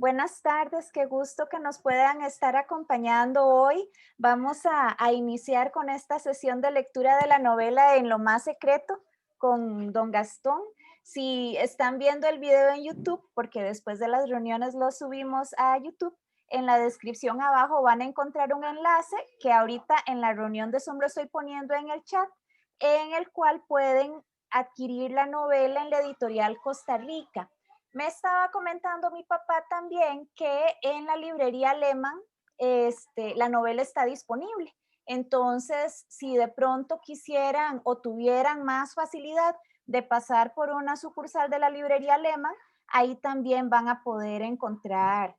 Buenas tardes, qué gusto que nos puedan estar acompañando hoy. Vamos a iniciar con esta sesión de lectura de la novela En lo más secreto con don Gastón. Si están viendo el video en YouTube, porque después de las reuniones lo subimos a YouTube, en la descripción abajo van a encontrar un enlace que ahorita en la reunión de Zoom lo estoy poniendo en el chat, en el cual pueden adquirir la novela en la editorial Costa Rica. Me estaba comentando mi papá también que en la librería Lehmann la novela está disponible. Entonces, si de pronto quisieran o tuvieran más facilidad de pasar por una sucursal de la librería Lehmann, ahí también van a poder encontrar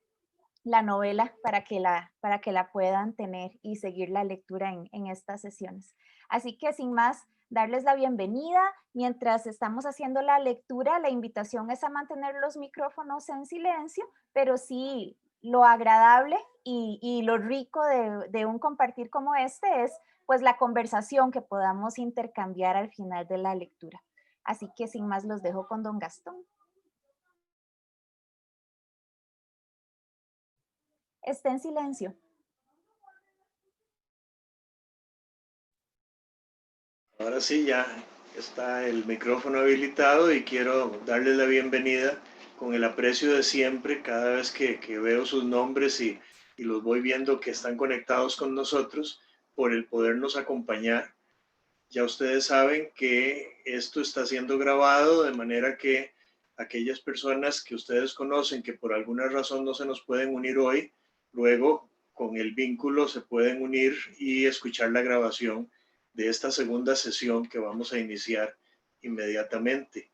la novela para que la puedan tener y seguir la lectura en estas sesiones. Así que sin más, darles la bienvenida. Mientras estamos haciendo la lectura, la invitación es a mantener los micrófonos en silencio, pero sí lo agradable y lo rico de un compartir como este es pues la conversación que podamos intercambiar al final de la lectura. Así que sin más los dejo con don Gastón. Está en silencio. Ahora sí, ya está el micrófono habilitado y quiero darles la bienvenida con el aprecio de siempre cada vez que veo sus nombres y los voy viendo que están conectados con nosotros por el podernos acompañar. Ya ustedes saben que esto está siendo grabado de manera que aquellas personas que ustedes conocen que por alguna razón no se nos pueden unir hoy, luego con el vínculo se pueden unir y escuchar la grabación de esta segunda sesión que vamos a iniciar inmediatamente.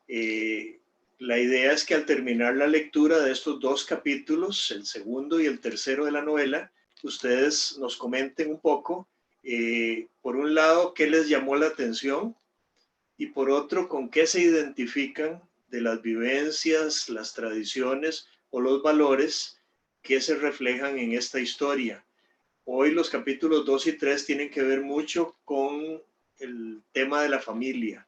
Eh, la idea es que al terminar la lectura de estos dos capítulos, el segundo y el tercero de la novela, ustedes nos comenten un poco, por un lado, qué les llamó la atención y por otro, con qué se identifican de las vivencias, las tradiciones o los valores que se reflejan en esta historia. Hoy los capítulos 2 y 3 tienen que ver mucho con el tema de la familia.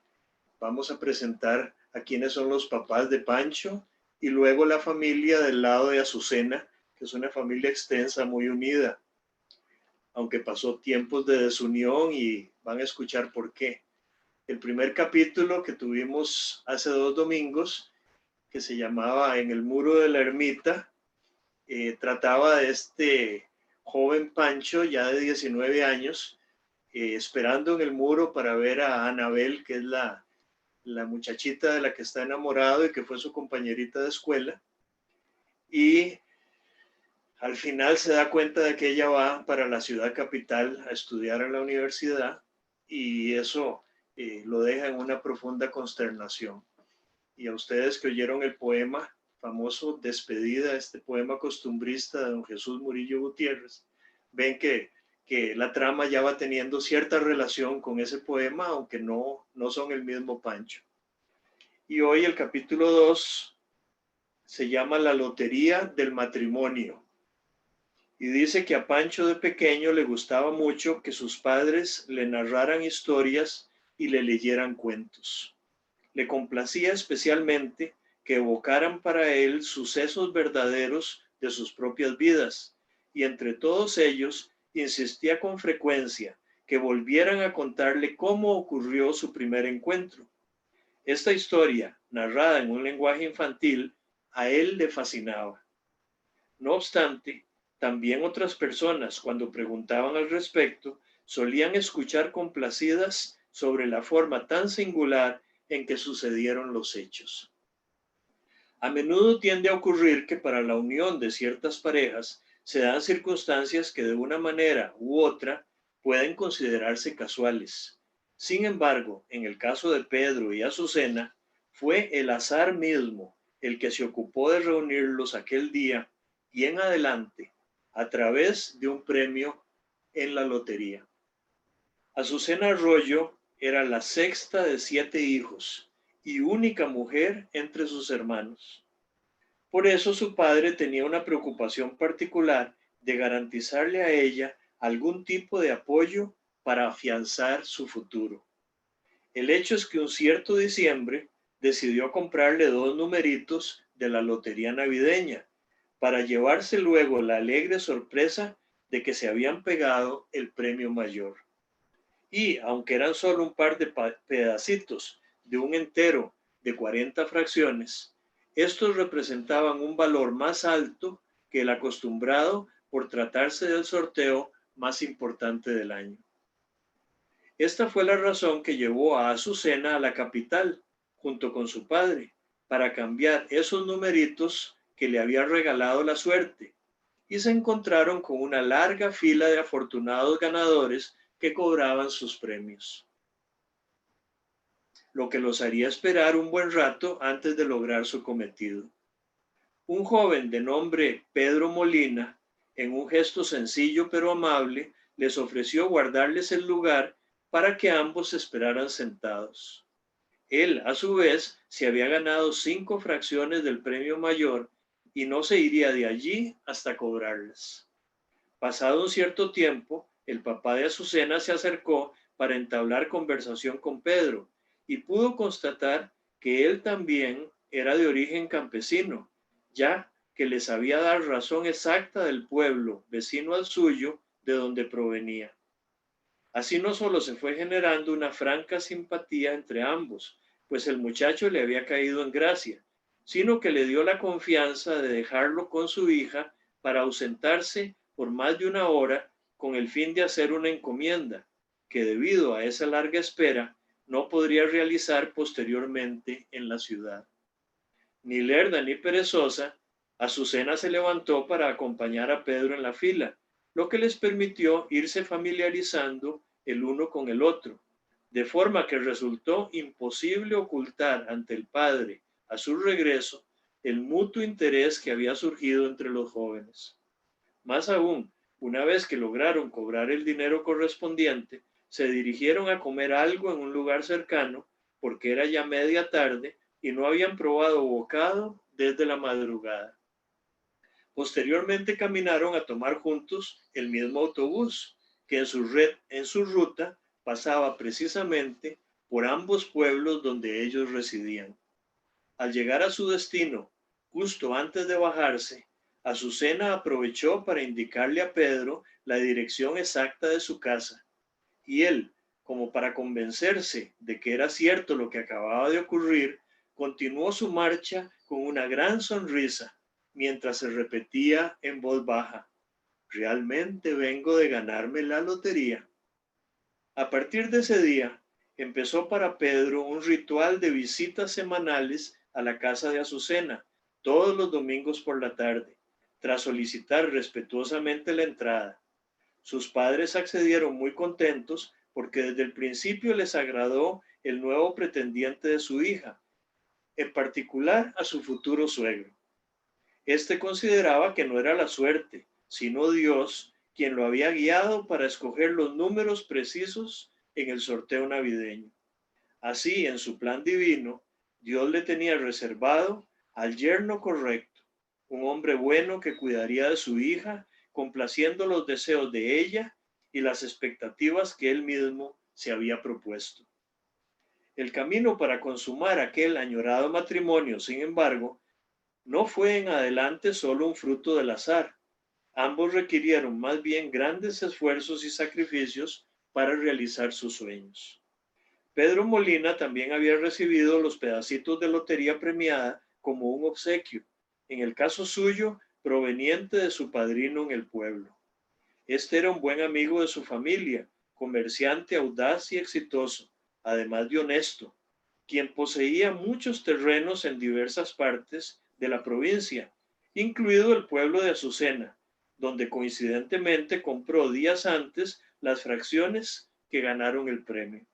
Vamos a presentar a quiénes son los papás de Pancho y luego la familia del lado de Azucena, que es una familia extensa, muy unida, aunque pasó tiempos de desunión y van a escuchar por qué. El primer capítulo que tuvimos hace 2 domingos, que se llamaba En el muro de la ermita, trataba de este joven Pancho, ya de 19 años, esperando en el muro para ver a Anabel, que es la muchachita de la que está enamorado y que fue su compañerita de escuela. Y al final se da cuenta de que ella va para la ciudad capital a estudiar en la universidad y eso lo deja en una profunda consternación. Y a ustedes que oyeron el poema famoso Despedida, este poema costumbrista de don Jesús Murillo Gutiérrez, ven que la trama ya va teniendo cierta relación con ese poema, aunque no son el mismo Pancho. Y hoy el capítulo 2 se llama La lotería del matrimonio. Y dice que a Pancho de pequeño le gustaba mucho que sus padres le narraran historias y le leyeran cuentos. Le complacía especialmente que evocaran para él sucesos verdaderos de sus propias vidas, y entre todos ellos insistía con frecuencia que volvieran a contarle cómo ocurrió su primer encuentro. Esta historia, narrada en un lenguaje infantil, a él le fascinaba. No obstante, también otras personas, cuando preguntaban al respecto, solían escuchar complacidas sobre la forma tan singular en que sucedieron los hechos. A menudo tiende a ocurrir que para la unión de ciertas parejas se dan circunstancias que de una manera u otra pueden considerarse casuales. Sin embargo, en el caso de Pedro y Azucena, fue el azar mismo el que se ocupó de reunirlos aquel día y en adelante a través de un premio en la lotería. Azucena Arroyo era la sexta de 7 hijos y única mujer entre sus hermanos. Por eso su padre tenía una preocupación particular de garantizarle a ella algún tipo de apoyo para afianzar su futuro. El hecho es que un cierto diciembre decidió comprarle 2 numeritos de la lotería navideña, para llevarse luego la alegre sorpresa de que se habían pegado el premio mayor. Y aunque eran solo un par de pedacitos de un entero de 40 fracciones, estos representaban un valor más alto que el acostumbrado por tratarse del sorteo más importante del año. Esta fue la razón que llevó a Azucena a la capital, junto con su padre, para cambiar esos numeritos que le había regalado la suerte, y se encontraron con una larga fila de afortunados ganadores que cobraban sus premios, lo que los haría esperar un buen rato antes de lograr su cometido. Un joven de nombre Pedro Molina, en un gesto sencillo pero amable, les ofreció guardarles el lugar para que ambos esperaran sentados. Él, a su vez, se había ganado 5 fracciones del premio mayor y no se iría de allí hasta cobrarlas. Pasado un cierto tiempo, el papá de Azucena se acercó para entablar conversación con Pedro y pudo constatar que él también era de origen campesino, ya que le sabía dar razón exacta del pueblo vecino al suyo de donde provenía. Así no solo se fue generando una franca simpatía entre ambos, pues el muchacho le había caído en gracia, sino que le dio la confianza de dejarlo con su hija para ausentarse por más de una hora con el fin de hacer una encomienda que debido a esa larga espera no podría realizar posteriormente en la ciudad. Ni lerda ni perezosa, Azucena se levantó para acompañar a Pedro en la fila, lo que les permitió irse familiarizando el uno con el otro, de forma que resultó imposible ocultar ante el padre, a su regreso, el mutuo interés que había surgido entre los jóvenes. Más aún, una vez que lograron cobrar el dinero correspondiente, se dirigieron a comer algo en un lugar cercano, porque era ya media tarde y no habían probado bocado desde la madrugada. Posteriormente caminaron a tomar juntos el mismo autobús, que en su ruta pasaba precisamente por ambos pueblos donde ellos residían. Al llegar a su destino, justo antes de bajarse, Azucena aprovechó para indicarle a Pedro la dirección exacta de su casa, y él, como para convencerse de que era cierto lo que acababa de ocurrir, continuó su marcha con una gran sonrisa, mientras se repetía en voz baja: realmente vengo de ganarme la lotería. A partir de ese día, empezó para Pedro un ritual de visitas semanales a la casa de Azucena, todos los domingos por la tarde, tras solicitar respetuosamente la entrada. Sus padres accedieron muy contentos porque desde el principio les agradó el nuevo pretendiente de su hija, en particular a su futuro suegro. Este consideraba que no era la suerte, sino Dios quien lo había guiado para escoger los números precisos en el sorteo navideño. Así, en su plan divino, Dios le tenía reservado al yerno correcto, un hombre bueno que cuidaría de su hija, complaciendo los deseos de ella y las expectativas que él mismo se había propuesto. El camino para consumar aquel añorado matrimonio, sin embargo, no fue en adelante solo un fruto del azar. Ambos requirieron más bien grandes esfuerzos y sacrificios para realizar sus sueños. Pedro Molina también había recibido los pedacitos de lotería premiada como un obsequio, en el caso suyo, proveniente de su padrino en el pueblo. Este era un buen amigo de su familia, comerciante audaz y exitoso, además de honesto, quien poseía muchos terrenos en diversas partes de la provincia, incluido el pueblo de Azucena, donde coincidentemente compró días antes las fracciones que ganaron el premio.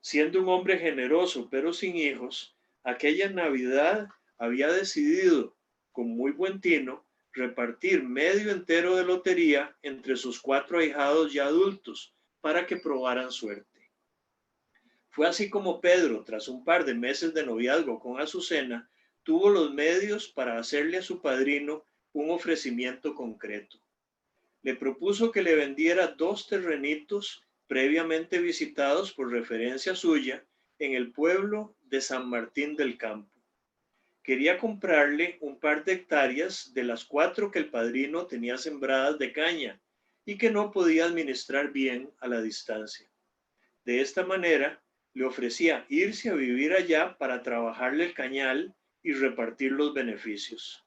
Siendo un hombre generoso pero sin hijos, aquella Navidad había decidido, con muy buen tino, repartir medio entero de lotería entre sus 4 ahijados ya adultos para que probaran suerte. Fue así como Pedro, tras un par de meses de noviazgo con Azucena, tuvo los medios para hacerle a su padrino un ofrecimiento concreto. Le propuso que le vendiera 2 terrenitos previamente visitados por referencia suya en el pueblo de San Martín del Campo, quería comprarle un par de hectáreas de las 4 que el padrino tenía sembradas de caña y que no podía administrar bien a la distancia. De esta manera, le ofrecía irse a vivir allá para trabajarle el cañal y repartir los beneficios.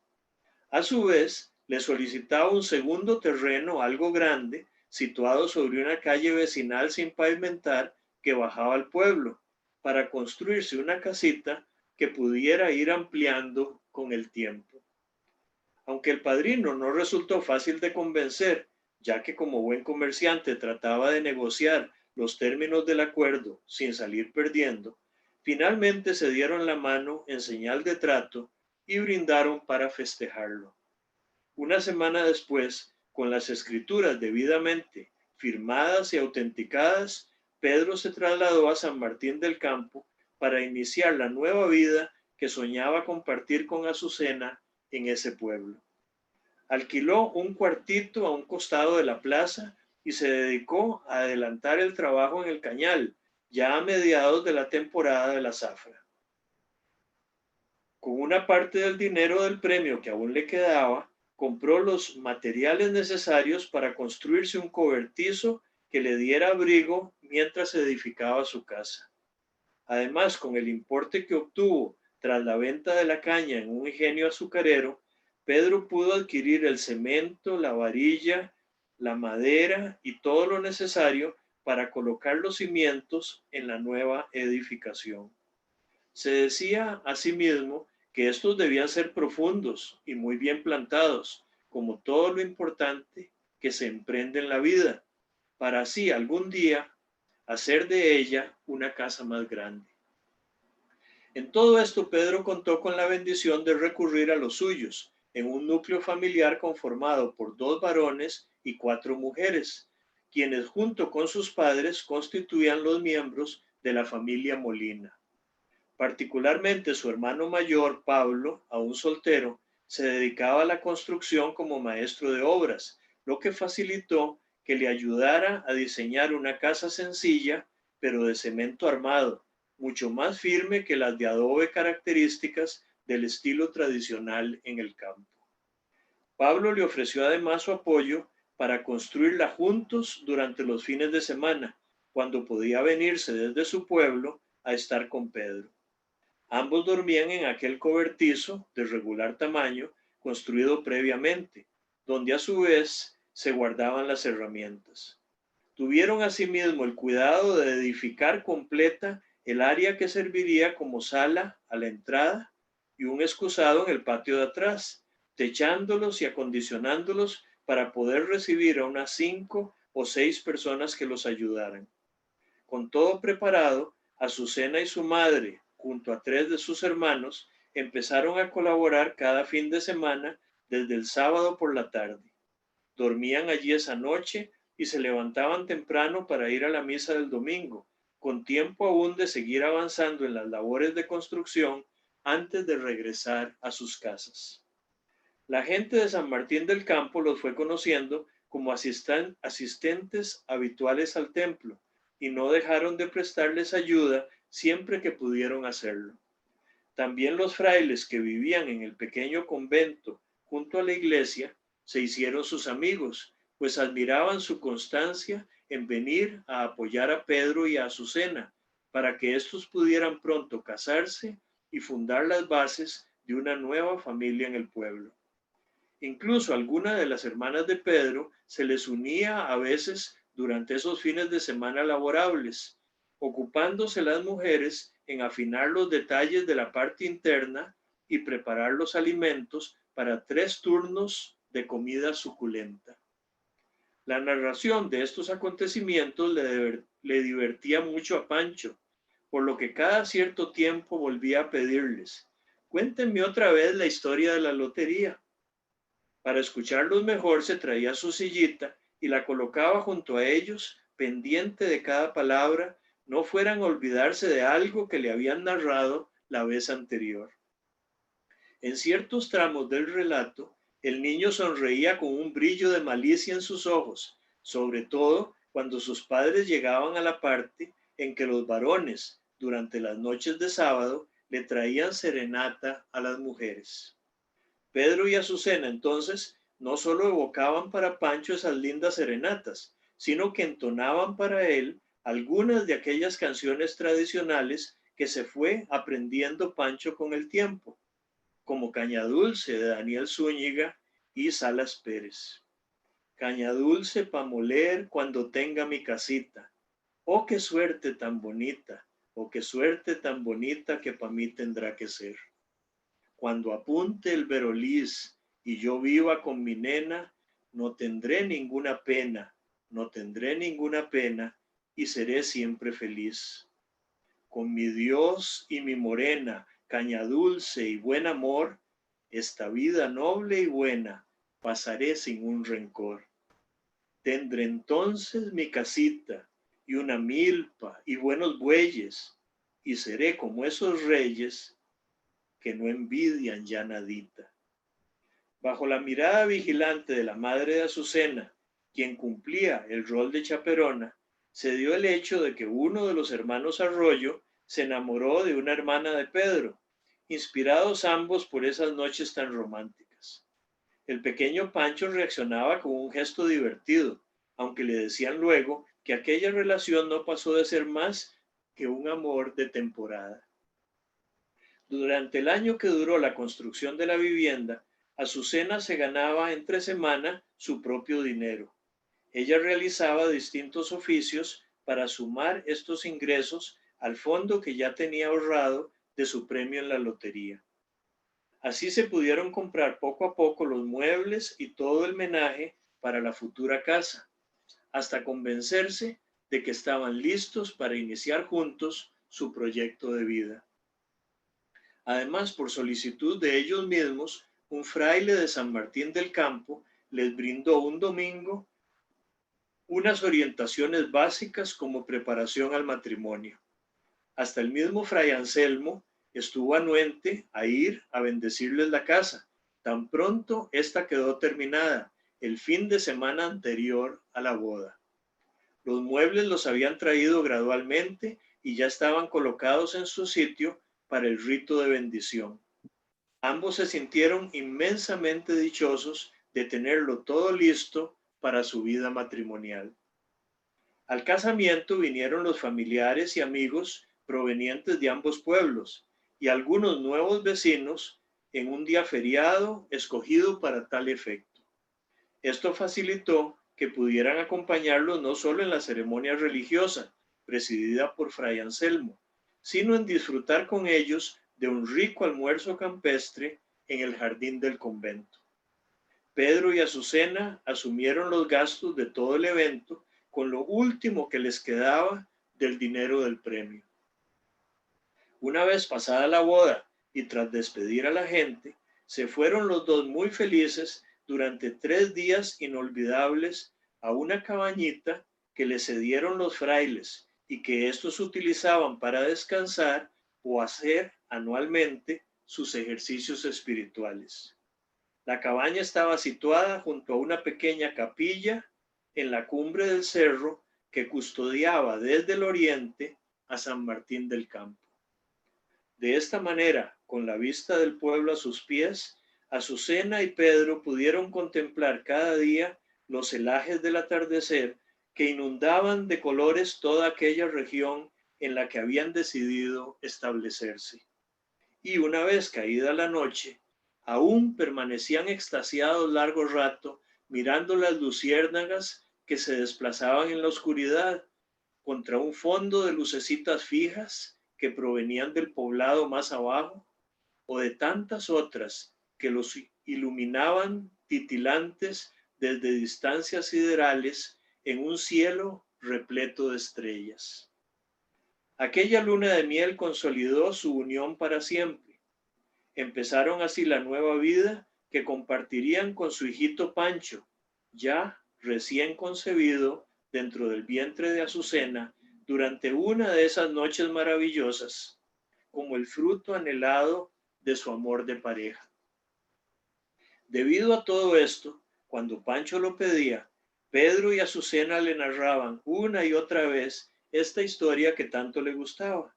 A su vez, le solicitaba un segundo terreno algo grande, situado sobre una calle vecinal sin pavimentar que bajaba al pueblo, para construirse una casita que pudiera ir ampliando con el tiempo. Aunque el padrino no resultó fácil de convencer, ya que como buen comerciante trataba de negociar los términos del acuerdo sin salir perdiendo, finalmente se dieron la mano en señal de trato y brindaron para festejarlo. Una semana después, con las escrituras debidamente firmadas y autenticadas, Pedro se trasladó a San Martín del Campo para iniciar la nueva vida que soñaba compartir con Azucena en ese pueblo. Alquiló un cuartito a un costado de la plaza y se dedicó a adelantar el trabajo en el cañal, ya a mediados de la temporada de la zafra. Con una parte del dinero del premio que aún le quedaba, compró los materiales necesarios para construirse un cobertizo que le diera abrigo mientras se edificaba su casa. Además, con el importe que obtuvo tras la venta de la caña en un ingenio azucarero, Pedro pudo adquirir el cemento, la varilla, la madera y todo lo necesario para colocar los cimientos en la nueva edificación. Se decía asimismo que estos debían ser profundos y muy bien plantados, como todo lo importante que se emprende en la vida, para así algún día hacer de ella una casa más grande. En todo esto, Pedro contó con la bendición de recurrir a los suyos, en un núcleo familiar conformado por 2 varones y 4 mujeres, quienes junto con sus padres constituían los miembros de la familia Molina. Particularmente su hermano mayor, Pablo, aún soltero, se dedicaba a la construcción como maestro de obras, lo que facilitó que le ayudara a diseñar una casa sencilla, pero de cemento armado, mucho más firme que las de adobe características del estilo tradicional en el campo. Pablo le ofreció además su apoyo para construirla juntos durante los fines de semana, cuando podía venirse desde su pueblo a estar con Pedro. Ambos dormían en aquel cobertizo de regular tamaño construido previamente, donde a su vez se guardaban las herramientas. Tuvieron asimismo el cuidado de edificar completa el área que serviría como sala a la entrada y un excusado en el patio de atrás, techándolos y acondicionándolos para poder recibir a unas 5 o 6 personas que los ayudaran. Con todo preparado, Azucena y su madre, junto a 3 de sus hermanos, empezaron a colaborar cada fin de semana desde el sábado por la tarde. Dormían allí esa noche y se levantaban temprano para ir a la misa del domingo, con tiempo aún de seguir avanzando en las labores de construcción antes de regresar a sus casas. La gente de San Martín del Campo los fue conociendo como asistentes habituales al templo y no dejaron de prestarles ayuda siempre que pudieron hacerlo. También los frailes que vivían en el pequeño convento junto a la iglesia se hicieron sus amigos, pues admiraban su constancia en venir a apoyar a Pedro y a Azucena para que éstos pudieran pronto casarse y fundar las bases de una nueva familia en el pueblo. Incluso alguna de las hermanas de Pedro se les unía a veces durante esos fines de semana laborables, ocupándose las mujeres en afinar los detalles de la parte interna y preparar los alimentos para 3 turnos de comida suculenta. La narración de estos acontecimientos le divertía mucho a Pancho, por lo que cada cierto tiempo volvía a pedirles: cuéntenme otra vez la historia de la lotería. Para escucharlos mejor se traía su sillita y la colocaba junto a ellos, pendiente de cada palabra, no fueran a olvidarse de algo que le habían narrado la vez anterior. En ciertos tramos del relato, el niño sonreía con un brillo de malicia en sus ojos, sobre todo cuando sus padres llegaban a la parte en que los varones, durante las noches de sábado, le traían serenata a las mujeres. Pedro y Azucena entonces no solo evocaban para Pancho esas lindas serenatas, sino que entonaban para él algunas de aquellas canciones tradicionales que se fue aprendiendo Pancho con el tiempo, como Caña Dulce de Daniel Zúñiga y Salas Pérez. Caña dulce pa' moler cuando tenga mi casita. Oh, qué suerte tan bonita, oh, qué suerte tan bonita que pa' mí tendrá que ser. Cuando apunte el veroliz y yo viva con mi nena, no tendré ninguna pena, no tendré ninguna pena y seré siempre feliz. Con mi Dios y mi morena, caña dulce y buen amor, esta vida noble y buena pasaré sin un rencor. Tendré entonces mi casita y una milpa y buenos bueyes, y seré como esos reyes que no envidian ya nadita. Bajo la mirada vigilante de la madre de Azucena, quien cumplía el rol de chaperona, se dio el hecho de que uno de los hermanos Arroyo se enamoró de una hermana de Pedro, inspirados ambos por esas noches tan románticas. El pequeño Pancho reaccionaba con un gesto divertido, aunque le decían luego que aquella relación no pasó de ser más que un amor de temporada. Durante el año que duró la construcción de la vivienda, Azucena se ganaba entre semana su propio dinero. Ella realizaba distintos oficios para sumar estos ingresos al fondo que ya tenía ahorrado de su premio en la lotería. Así se pudieron comprar poco a poco los muebles y todo el menaje para la futura casa, hasta convencerse de que estaban listos para iniciar juntos su proyecto de vida. Además, por solicitud de ellos mismos, un fraile de San Martín del Campo les brindó un domingo unas orientaciones básicas como preparación al matrimonio. Hasta el mismo Fray Anselmo estuvo anuente a ir a bendecirles la casa. Tan pronto esta quedó terminada, el fin de semana anterior a la boda. Los muebles los habían traído gradualmente y ya estaban colocados en su sitio para el rito de bendición. Ambos se sintieron inmensamente dichosos de tenerlo todo listo para su vida matrimonial. Al casamiento vinieron los familiares y amigos provenientes de ambos pueblos y algunos nuevos vecinos en un día feriado escogido para tal efecto. Esto facilitó que pudieran acompañarlos no solo en la ceremonia religiosa presidida por Fray Anselmo, sino en disfrutar con ellos de un rico almuerzo campestre en el jardín del convento. Pedro y Azucena asumieron los gastos de todo el evento con lo último que les quedaba del dinero del premio. Una vez pasada la boda y tras despedir a la gente, se fueron los dos muy felices durante 3 días inolvidables a una cabañita que les cedieron los frailes y que estos utilizaban para descansar o hacer anualmente sus ejercicios espirituales. La cabaña estaba situada junto a una pequeña capilla en la cumbre del cerro que custodiaba desde el oriente a San Martín del Campo. De esta manera, con la vista del pueblo a sus pies, Azucena y Pedro pudieron contemplar cada día los celajes del atardecer que inundaban de colores toda aquella región en la que habían decidido establecerse. Y una vez caída la noche, aún permanecían extasiados largo rato mirando las luciérnagas que se desplazaban en la oscuridad contra un fondo de lucecitas fijas que provenían del poblado más abajo o de tantas otras que los iluminaban titilantes desde distancias siderales en un cielo repleto de estrellas. Aquella luna de miel consolidó su unión para siempre. Empezaron así la nueva vida que compartirían con su hijito Pancho, ya recién concebido dentro del vientre de Azucena durante una de esas noches maravillosas, como el fruto anhelado de su amor de pareja. Debido a todo esto, cuando Pancho lo pedía, Pedro y Azucena le narraban una y otra vez esta historia que tanto le gustaba.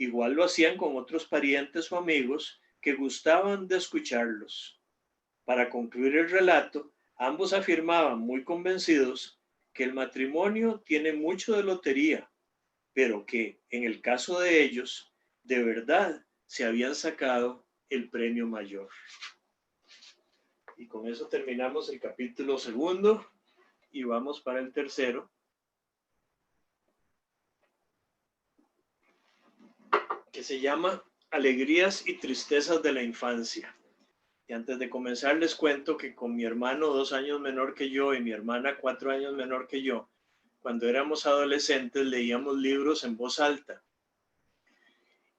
Igual lo hacían con otros parientes o amigos que gustaban de escucharlos. Para concluir el relato, ambos afirmaban muy convencidos que el matrimonio tiene mucho de lotería, pero que en el caso de ellos, de verdad se habían sacado el premio mayor. Y con eso terminamos el capítulo 2 y vamos para el 3, que se llama Alegrías y tristezas de la infancia. Y antes de comenzar les cuento que con mi hermano 2 años menor que yo y mi hermana 4 años menor que yo, cuando éramos adolescentes leíamos libros en voz alta.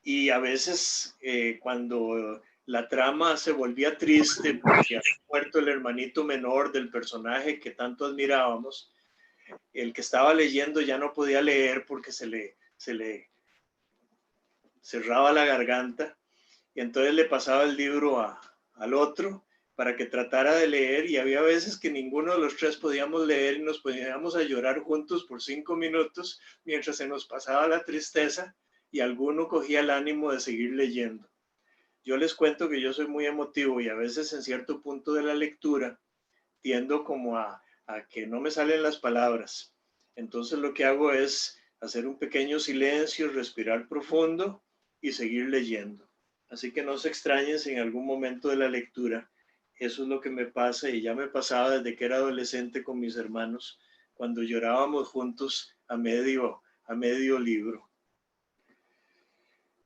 Y a veces cuando la trama se volvía triste porque había muerto el hermanito menor del personaje que tanto admirábamos, el que estaba leyendo ya no podía leer porque se le cerraba la garganta, y entonces le pasaba el libro al otro para que tratara de leer, y había veces que ninguno de los tres podíamos leer y nos poníamos a llorar juntos por 5 minutos mientras se nos pasaba la tristeza y alguno cogía el ánimo de seguir leyendo. Yo les cuento que yo soy muy emotivo y a veces en cierto punto de la lectura tiendo como a que no me salen las palabras. Entonces lo que hago es hacer un pequeño silencio, respirar profundo y seguir leyendo. Así que no se extrañen si en algún momento de la lectura eso es lo que me pasa, y ya me pasaba desde que era adolescente con mis hermanos, cuando llorábamos juntos a medio libro.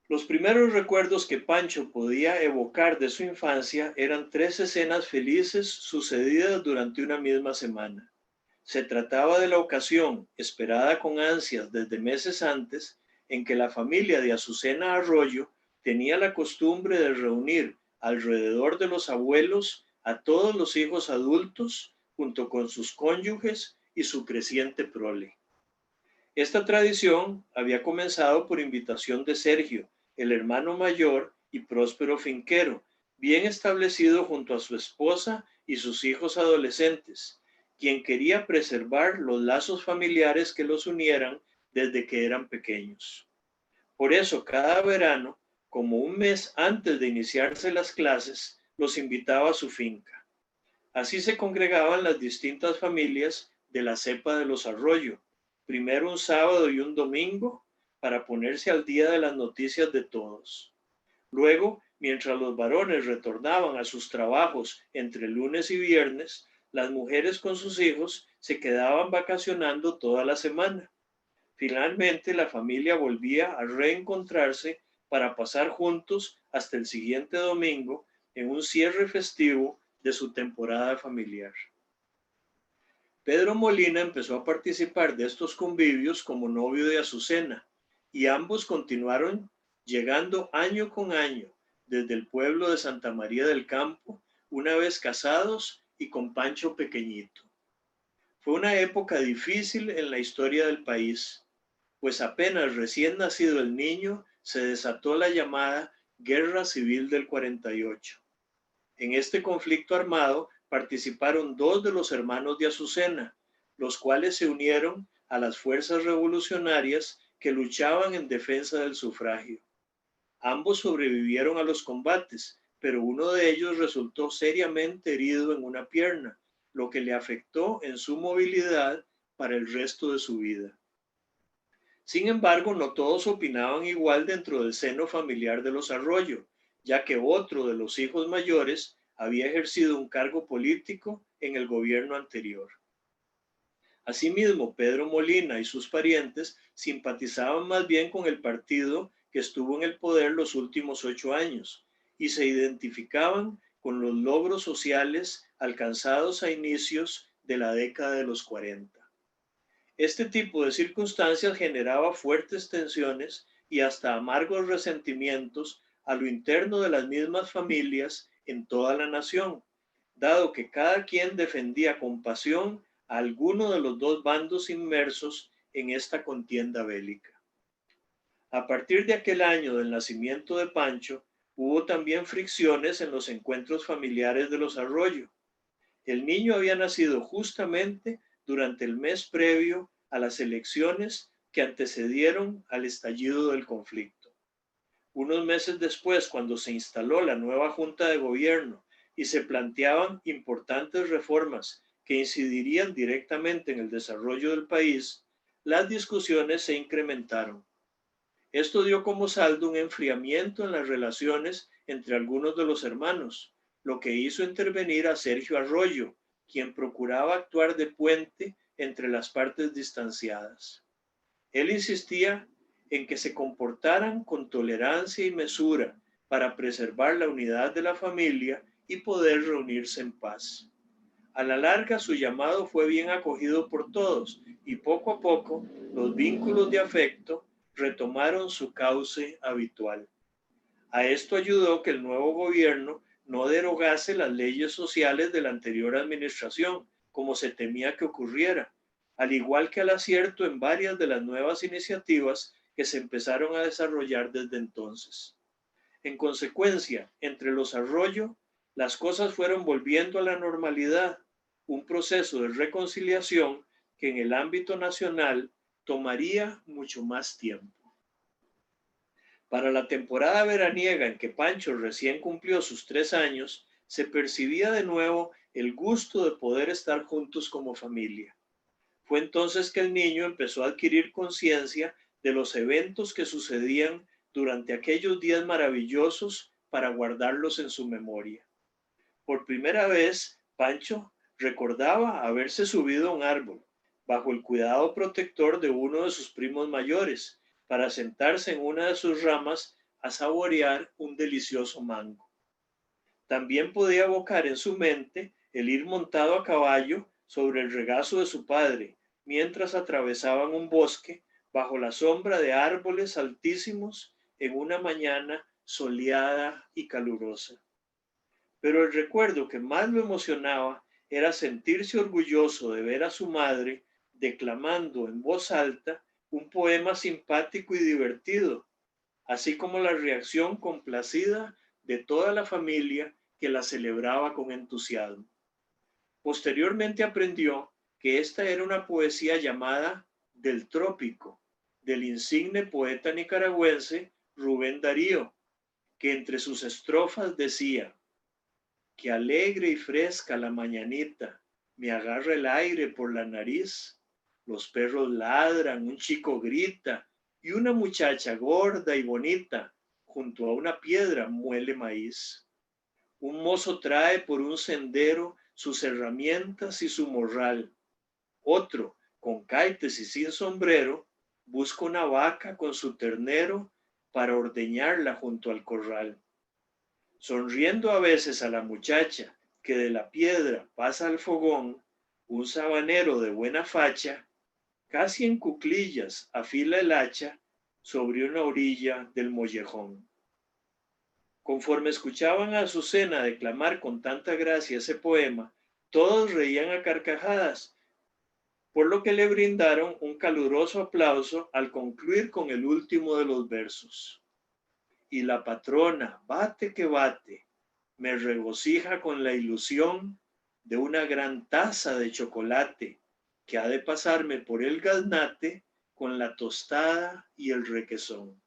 Los primeros recuerdos que Pancho podía evocar de su infancia eran 3 escenas felices sucedidas durante una misma semana. Se trataba de la ocasión, esperada con ansias desde meses antes, en que la familia de Azucena Arroyo tenía la costumbre de reunir alrededor de los abuelos a todos los hijos adultos, junto con sus cónyuges y su creciente prole. Esta tradición había comenzado por invitación de Sergio, el hermano mayor y próspero finquero, bien establecido junto a su esposa y sus hijos adolescentes, quien quería preservar los lazos familiares que los unieran desde que eran pequeños. Por eso, cada verano, como un mes antes de iniciarse las clases, los invitaba a su finca. Así se congregaban las distintas familias de la cepa de los Arroyo, primero un sábado y un domingo, para ponerse al día de las noticias de todos. Luego, mientras los varones retornaban a sus trabajos entre lunes y viernes, las mujeres con sus hijos se quedaban vacacionando toda la semana. Finalmente, la familia volvía a reencontrarse para pasar juntos hasta el siguiente domingo en un cierre festivo de su temporada familiar. Pedro Molina empezó a participar de estos convivios como novio de Azucena, y ambos continuaron llegando año con año desde el pueblo de Santa María del Campo, una vez casados y con Pancho pequeñito. Fue una época difícil en la historia del país, pues apenas recién nacido el niño se desató la llamada Guerra Civil del 48. En este conflicto armado participaron 2 de los hermanos de Azucena, los cuales se unieron a las fuerzas revolucionarias que luchaban en defensa del sufragio. Ambos sobrevivieron a los combates, pero uno de ellos resultó seriamente herido en una pierna, lo que le afectó en su movilidad para el resto de su vida. Sin embargo, no todos opinaban igual dentro del seno familiar de los Arroyo, ya que otro de los hijos mayores había ejercido un cargo político en el gobierno anterior. Asimismo, Pedro Molina y sus parientes simpatizaban más bien con el partido que estuvo en el poder los últimos 8 años y se identificaban con los logros sociales alcanzados a inicios de la década de los 40. Este tipo de circunstancias generaba fuertes tensiones y hasta amargos resentimientos a lo interno de las mismas familias en toda la nación, dado que cada quien defendía con pasión a alguno de los 2 bandos inmersos en esta contienda bélica. A partir de aquel año del nacimiento de Pancho, hubo también fricciones en los encuentros familiares de los Arroyo. El niño había nacido justamente durante el mes previo a las elecciones que antecedieron al estallido del conflicto. Unos meses después, cuando se instaló la nueva Junta de Gobierno y se planteaban importantes reformas que incidirían directamente en el desarrollo del país, las discusiones se incrementaron. Esto dio como saldo un enfriamiento en las relaciones entre algunos de los hermanos, lo que hizo intervenir a Sergio Arroyo, quien procuraba actuar de puente entre las partes distanciadas. Él insistía en que se comportaran con tolerancia y mesura para preservar la unidad de la familia y poder reunirse en paz. A la larga, su llamado fue bien acogido por todos y poco a poco los vínculos de afecto retomaron su cauce habitual. A esto ayudó que el nuevo gobierno no derogase las leyes sociales de la anterior administración, como se temía que ocurriera, al igual que al acierto en varias de las nuevas iniciativas que se empezaron a desarrollar desde entonces. En consecuencia, entre los Arroyo, las cosas fueron volviendo a la normalidad, un proceso de reconciliación que en el ámbito nacional tomaría mucho más tiempo. Para la temporada veraniega en que Pancho recién cumplió sus 3 años, se percibía de nuevo el gusto de poder estar juntos como familia. Fue entonces que el niño empezó a adquirir conciencia de los eventos que sucedían durante aquellos días maravillosos para guardarlos en su memoria. Por primera vez, Pancho recordaba haberse subido a un árbol, bajo el cuidado protector de uno de sus primos mayores, para sentarse en una de sus ramas a saborear un delicioso mango. También podía evocar en su mente el ir montado a caballo sobre el regazo de su padre, mientras atravesaban un bosque bajo la sombra de árboles altísimos en una mañana soleada y calurosa. Pero el recuerdo que más lo emocionaba era sentirse orgulloso de ver a su madre declamando en voz alta un poema simpático y divertido, así como la reacción complacida de toda la familia que la celebraba con entusiasmo. Posteriormente aprendió que esta era una poesía llamada Del Trópico, del insigne poeta nicaragüense Rubén Darío, que entre sus estrofas decía: que alegre y fresca la mañanita, me agarra el aire por la nariz, los perros ladran, un chico grita y una muchacha gorda y bonita junto a una piedra muele maíz. Un mozo trae por un sendero sus herramientas y su morral. Otro, con caites y sin sombrero, busca una vaca con su ternero para ordeñarla junto al corral. Sonriendo a veces a la muchacha que de la piedra pasa al fogón, un sabanero de buena facha, casi en cuclillas afila el hacha sobre una orilla del mollejón. Conforme escuchaban a Azucena declamar con tanta gracia ese poema, todos reían a carcajadas, por lo que le brindaron un caluroso aplauso al concluir con el último de los versos. Y la patrona, bate que bate, me regocija con la ilusión de una gran taza de chocolate que ha de pasarme por el gaznate con la tostada y el requesón.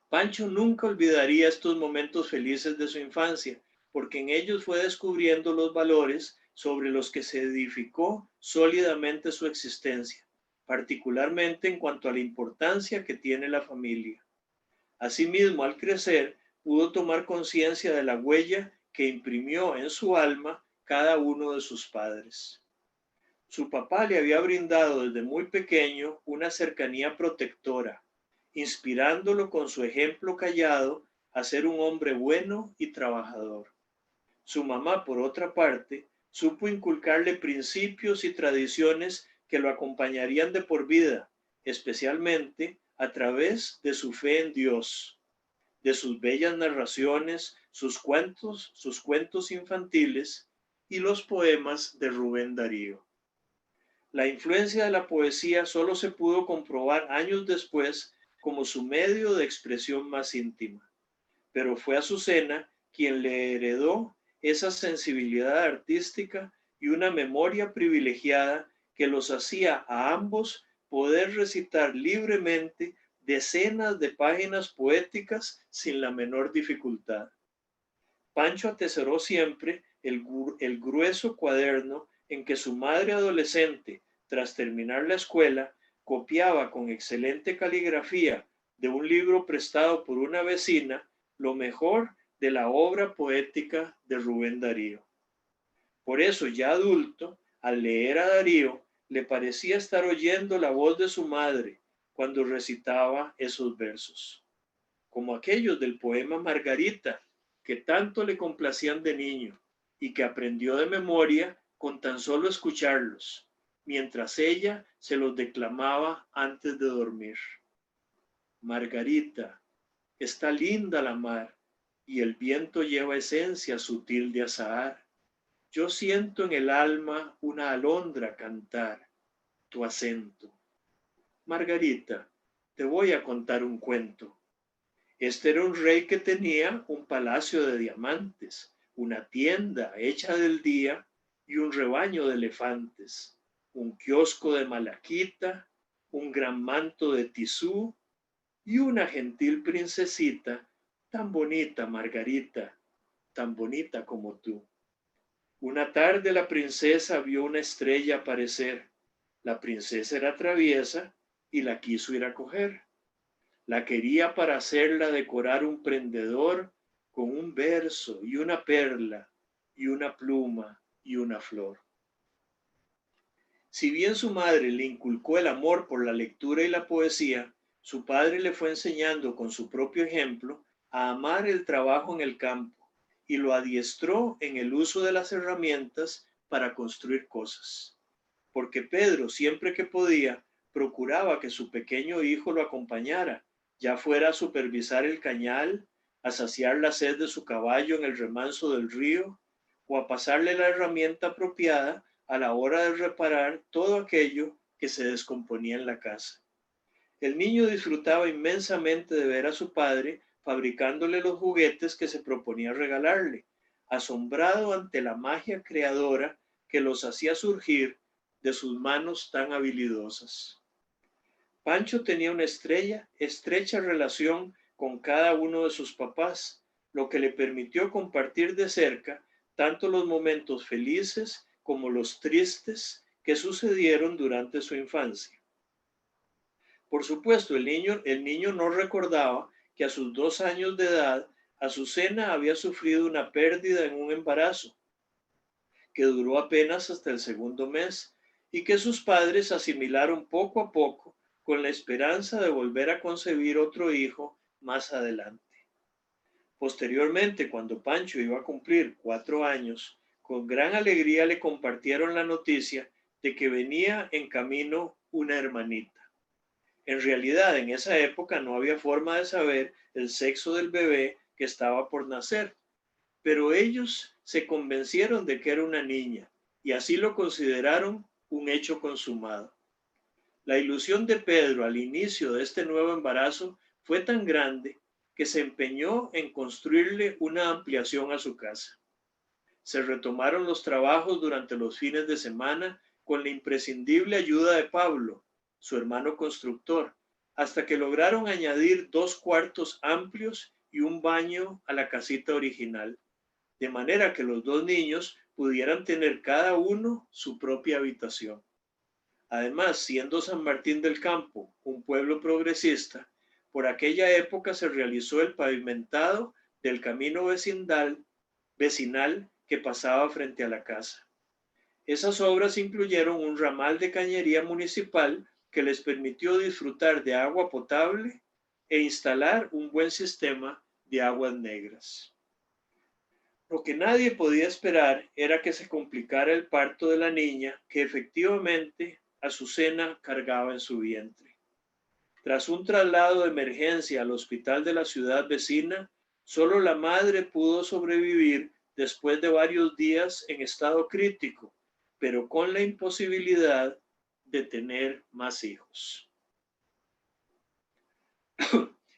Pancho nunca olvidaría estos momentos felices de su infancia, porque en ellos fue descubriendo los valores sobre los que se edificó sólidamente su existencia, particularmente en cuanto a la importancia que tiene la familia. Asimismo, al crecer, pudo tomar conciencia de la huella que imprimió en su alma cada uno de sus padres. Su papá le había brindado desde muy pequeño una cercanía protectora, inspirándolo con su ejemplo callado a ser un hombre bueno y trabajador. Su mamá, por otra parte, supo inculcarle principios y tradiciones que lo acompañarían de por vida, especialmente a través de su fe en Dios, de sus bellas narraciones, sus cuentos infantiles y los poemas de Rubén Darío. La influencia de la poesía solo se pudo comprobar años después como su medio de expresión más íntima, pero fue Azucena quien le heredó esa sensibilidad artística y una memoria privilegiada que los hacía a ambos poder recitar libremente decenas de páginas poéticas sin la menor dificultad. Pancho atesoró siempre el grueso cuaderno en que su madre adolescente, tras terminar la escuela, copiaba con excelente caligrafía de un libro prestado por una vecina lo mejor de la obra poética de Rubén Darío. Por eso, ya adulto, al leer a Darío, le parecía estar oyendo la voz de su madre cuando recitaba esos versos, como aquellos del poema Margarita, que tanto le complacían de niño y que aprendió de memoria con tan solo escucharlos, mientras ella se los declamaba antes de dormir. Margarita, está linda la mar y el viento lleva esencia sutil de azahar. Yo siento en el alma una alondra cantar tu acento. Margarita, te voy a contar un cuento. Este era un rey que tenía un palacio de diamantes, una tienda hecha del día y un rebaño de elefantes, un kiosco de malaquita, un gran manto de tisú y una gentil princesita, tan bonita, Margarita, tan bonita como tú. Una tarde la princesa vio una estrella aparecer. La princesa era traviesa y la quiso ir a coger. La quería para hacerla decorar un prendedor con un verso y una perla y una pluma y una flor. Si bien su madre le inculcó el amor por la lectura y la poesía, su padre le fue enseñando con su propio ejemplo a amar el trabajo en el campo y lo adiestró en el uso de las herramientas para construir cosas. Porque Pedro, siempre que podía, procuraba que su pequeño hijo lo acompañara, ya fuera a supervisar el cañal, a saciar la sed de su caballo en el remanso del río, o a pasarle la herramienta apropiada a la hora de reparar todo aquello que se descomponía en la casa. El niño disfrutaba inmensamente de ver a su padre fabricándole los juguetes que se proponía regalarle, asombrado ante la magia creadora que los hacía surgir de sus manos tan habilidosas. Pancho tenía una estrecha relación con cada uno de sus papás, lo que le permitió compartir de cerca tanto los momentos felices como los tristes que sucedieron durante su infancia. Por supuesto, el niño no recordaba que a sus 2 años de edad, Azucena había sufrido una pérdida en un embarazo, que duró apenas hasta el segundo mes y que sus padres asimilaron poco a poco con la esperanza de volver a concebir otro hijo más adelante. Posteriormente, cuando Pancho iba a cumplir 4 años, con gran alegría le compartieron la noticia de que venía en camino una hermanita. En realidad, en esa época no había forma de saber el sexo del bebé que estaba por nacer, pero ellos se convencieron de que era una niña y así lo consideraron un hecho consumado. La ilusión de Pedro al inicio de este nuevo embarazo fue tan grande que se empeñó en construirle una ampliación a su casa. Se retomaron los trabajos durante los fines de semana con la imprescindible ayuda de Pablo, su hermano constructor, hasta que lograron añadir 2 cuartos amplios y un baño a la casita original, de manera que los 2 niños pudieran tener cada uno su propia habitación. Además, siendo San Martín del Campo un pueblo progresista, por aquella época se realizó el pavimentado del camino vecinal que pasaba frente a la casa. Esas obras incluyeron un ramal de cañería municipal que les permitió disfrutar de agua potable e instalar un buen sistema de aguas negras. Lo que nadie podía esperar era que se complicara el parto de la niña que efectivamente Azucena cargaba en su vientre. Tras un traslado de emergencia al hospital de la ciudad vecina, solo la madre pudo sobrevivir después de varios días en estado crítico, pero con la imposibilidad de tener más hijos.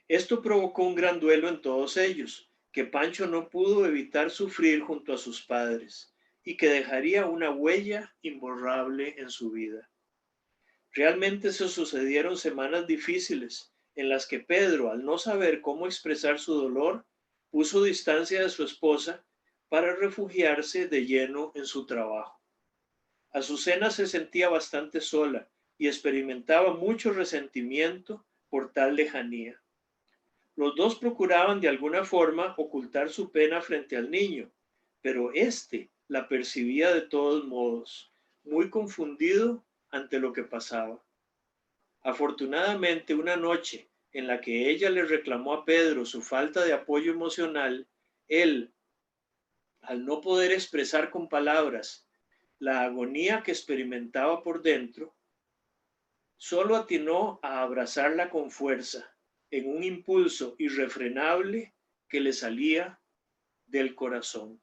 Esto provocó un gran duelo en todos ellos, que Pancho no pudo evitar sufrir junto a sus padres y que dejaría una huella imborrable en su vida. Realmente se sucedieron semanas difíciles en las que Pedro, al no saber cómo expresar su dolor, puso distancia de su esposa para refugiarse de lleno en su trabajo. Azucena se sentía bastante sola y experimentaba mucho resentimiento por tal lejanía. Los dos procuraban de alguna forma ocultar su pena frente al niño, pero éste la percibía de todos modos, muy confundido ante lo que pasaba. Afortunadamente, una noche en la que ella le reclamó a Pedro su falta de apoyo emocional, él, al no poder expresar con palabras la agonía que experimentaba por dentro, solo atinó a abrazarla con fuerza, en un impulso irrefrenable que le salía del corazón.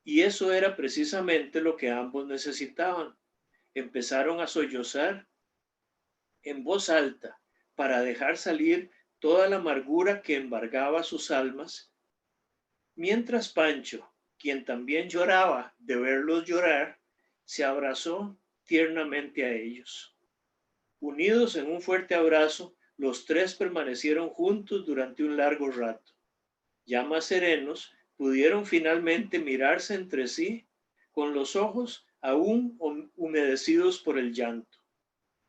Y eso era precisamente lo que ambos necesitaban. Empezaron a sollozar en voz alta para dejar salir toda la amargura que embargaba sus almas, mientras Pancho, quien también lloraba de verlos llorar, se abrazó tiernamente a ellos. Unidos en un fuerte abrazo, los tres permanecieron juntos durante un largo rato. Ya más serenos, pudieron finalmente mirarse entre sí con los ojos aún humedecidos por el llanto.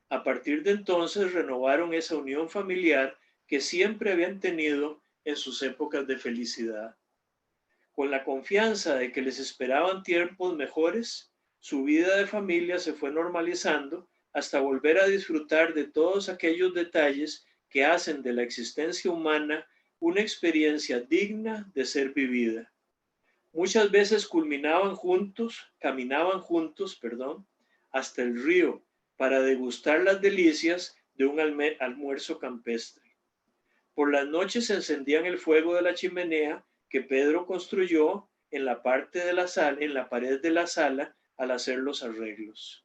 A partir de entonces renovaron esa unión familiar que siempre habían tenido en sus épocas de felicidad. Con la confianza de que les esperaban tiempos mejores, su vida de familia se fue normalizando hasta volver a disfrutar de todos aquellos detalles que hacen de la existencia humana una experiencia digna de ser vivida. Muchas veces caminaban juntos, hasta el río para degustar las delicias de un almuerzo campestre. Por las noches se encendían el fuego de la chimenea que Pedro construyó en la pared de la sala al hacer los arreglos.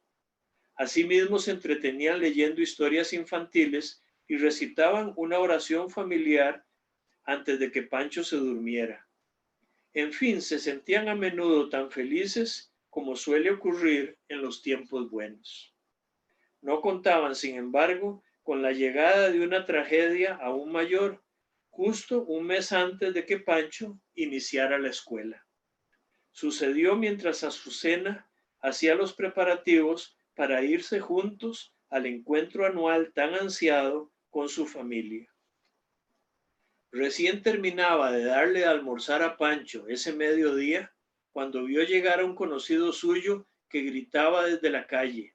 Asimismo se entretenían leyendo historias infantiles y recitaban una oración familiar antes de que Pancho se durmiera. En fin, se sentían a menudo tan felices como suele ocurrir en los tiempos buenos. No contaban, sin embargo, con la llegada de una tragedia aún mayor, justo un mes antes de que Pancho iniciara la escuela. Sucedió mientras Azucena hacía los preparativos para irse juntos al encuentro anual tan ansiado con su familia. Recién terminaba de darle de almorzar a Pancho ese mediodía cuando vio llegar a un conocido suyo que gritaba desde la calle: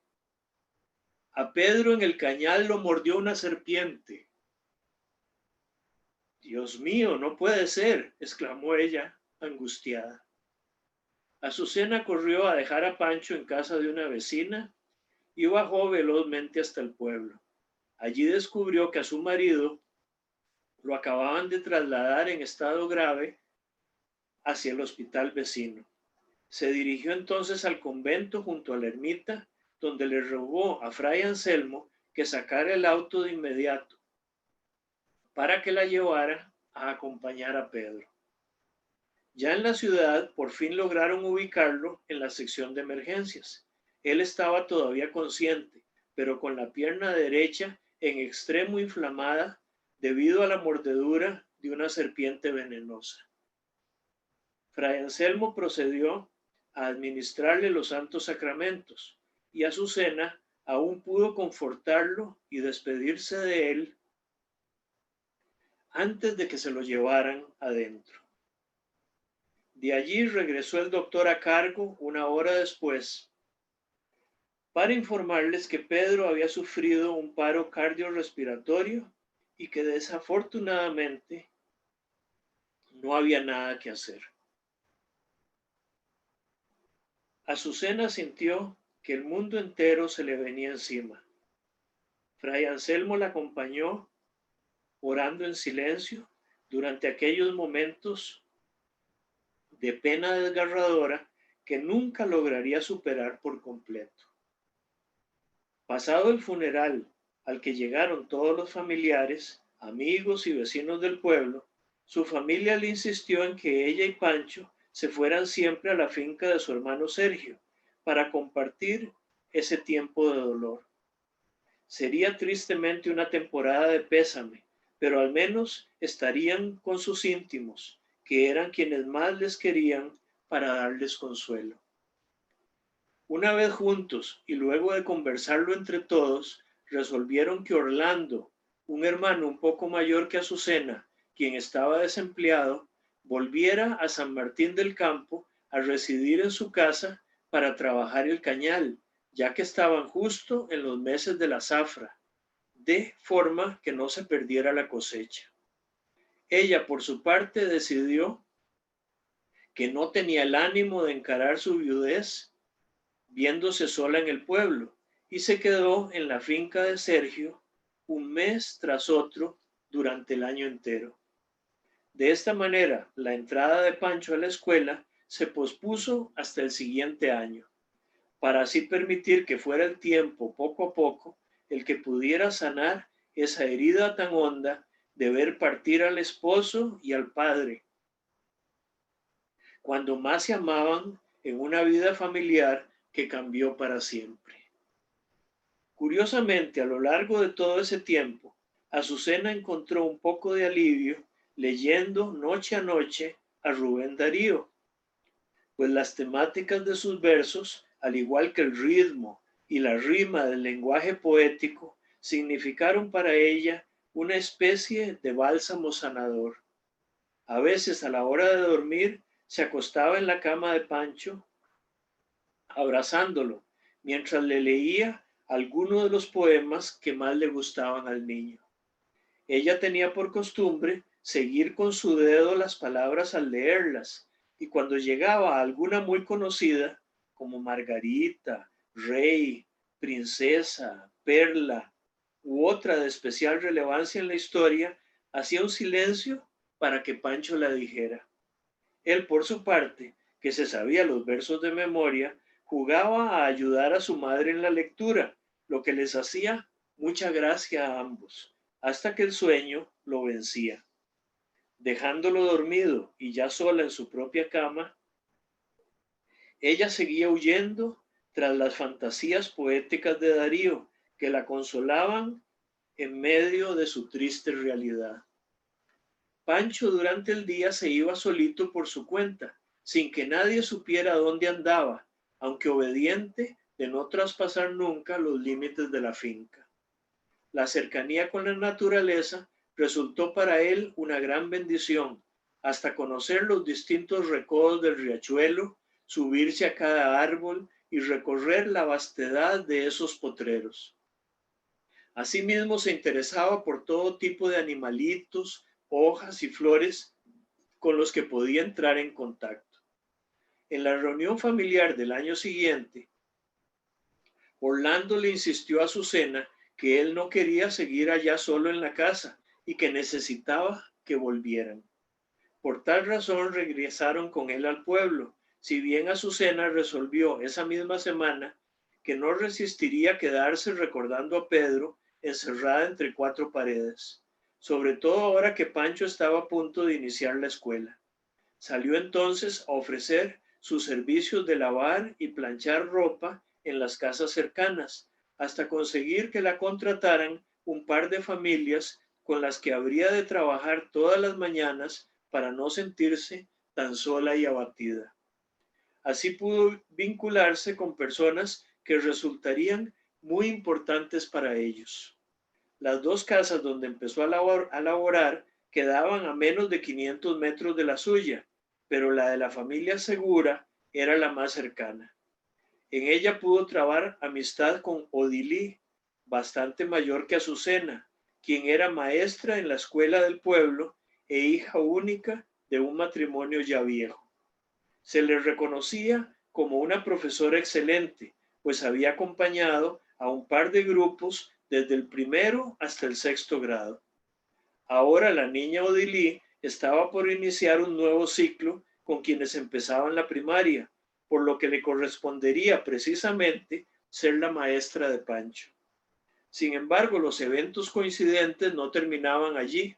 «A Pedro en el cañal lo mordió una serpiente». «Dios mío, no puede ser», exclamó ella, angustiada. Azucena corrió a dejar a Pancho en casa de una vecina y bajó velozmente hasta el pueblo. Allí descubrió que a su marido lo acababan de trasladar en estado grave hacia el hospital vecino. Se dirigió entonces al convento junto a la ermita, donde le rogó a Fray Anselmo que sacara el auto de inmediato para que la llevara a acompañar a Pedro. Ya en la ciudad, por fin lograron ubicarlo en la sección de emergencias. Él estaba todavía consciente, pero con la pierna derecha en extremo inflamada debido a la mordedura de una serpiente venenosa. Fray Anselmo procedió a administrarle los santos sacramentos y Azucena aún pudo confortarlo y despedirse de él antes de que se lo llevaran adentro. De allí regresó el doctor a cargo una hora después para informarles que Pedro había sufrido un paro cardiorrespiratorio y que desafortunadamente no había nada que hacer. Azucena sintió que el mundo entero se le venía encima. Fray Anselmo la acompañó orando en silencio durante aquellos momentos de pena desgarradora que nunca lograría superar por completo. Pasado el funeral, al que llegaron todos los familiares, amigos y vecinos del pueblo, su familia le insistió en que ella y Pancho se fueran siempre a la finca de su hermano Sergio para compartir ese tiempo de dolor. Sería tristemente una temporada de pésame, pero al menos estarían con sus íntimos, que eran quienes más les querían para darles consuelo. Una vez juntos y luego de conversarlo entre todos, resolvieron que Orlando, un hermano un poco mayor que Azucena, quien estaba desempleado, volviera a San Martín del Campo a residir en su casa para trabajar el cañal, ya que estaban justo en los meses de la zafra, de forma que no se perdiera la cosecha. Ella, por su parte, decidió que no tenía el ánimo de encarar su viudez viéndose sola en el pueblo, y se quedó en la finca de Sergio un mes tras otro durante el año entero. De esta manera, la entrada de Pancho a la escuela se pospuso hasta el siguiente año, para así permitir que fuera el tiempo, poco a poco, el que pudiera sanar esa herida tan honda de ver partir al esposo y al padre, cuando más se amaban, en una vida familiar que cambió para siempre. Curiosamente, a lo largo de todo ese tiempo, Azucena encontró un poco de alivio leyendo noche a noche a Rubén Darío, pues las temáticas de sus versos, al igual que el ritmo y la rima del lenguaje poético, significaron para ella una especie de bálsamo sanador. A veces, a la hora de dormir, se acostaba en la cama de Pancho, abrazándolo, mientras le leía algunos de los poemas que más le gustaban al niño. Ella tenía por costumbre seguir con su dedo las palabras al leerlas, y cuando llegaba a alguna muy conocida, como Margarita, Rey, Princesa, Perla, u otra de especial relevancia en la historia, hacía un silencio para que Pancho la dijera. Él, por su parte, que se sabía los versos de memoria, jugaba a ayudar a su madre en la lectura, lo que les hacía mucha gracia a ambos, hasta que el sueño lo vencía. Dejándolo dormido y ya sola en su propia cama, ella seguía huyendo tras las fantasías poéticas de Darío, que la consolaban en medio de su triste realidad. Pancho durante el día se iba solito por su cuenta, sin que nadie supiera dónde andaba, aunque obediente de no traspasar nunca los límites de la finca. La cercanía con la naturaleza resultó para él una gran bendición, hasta conocer los distintos recodos del riachuelo, subirse a cada árbol y recorrer la vastedad de esos potreros. Asimismo se interesaba por todo tipo de animalitos, hojas y flores con los que podía entrar en contacto. En la reunión familiar del año siguiente, Orlando le insistió a Azucena que él no quería seguir allá solo en la casa y que necesitaba que volvieran. Por tal razón regresaron con él al pueblo, si bien Azucena resolvió esa misma semana que no resistiría quedarse recordando a Pedro encerrada entre cuatro paredes, sobre todo ahora que Pancho estaba a punto de iniciar la escuela. Salió entonces a ofrecer sus servicios de lavar y planchar ropa en las casas cercanas, hasta conseguir que la contrataran un par de familias con las que habría de trabajar todas las mañanas para no sentirse tan sola y abatida. Así pudo vincularse con personas que resultarían muy importantes para ellos. Las dos casas donde empezó a laborar quedaban a menos de 500 metros de la suya, pero la de la familia Segura era la más cercana. En ella pudo trabar amistad con Odilí, bastante mayor que Azucena, quien era maestra en la escuela del pueblo e hija única de un matrimonio ya viejo. Se le reconocía como una profesora excelente, pues había acompañado a un par de grupos desde el primero hasta el sexto grado. Ahora la niña Odilí estaba por iniciar un nuevo ciclo con quienes empezaban la primaria, por lo que le correspondería precisamente ser la maestra de Pancho. Sin embargo, los eventos coincidentes no terminaban allí.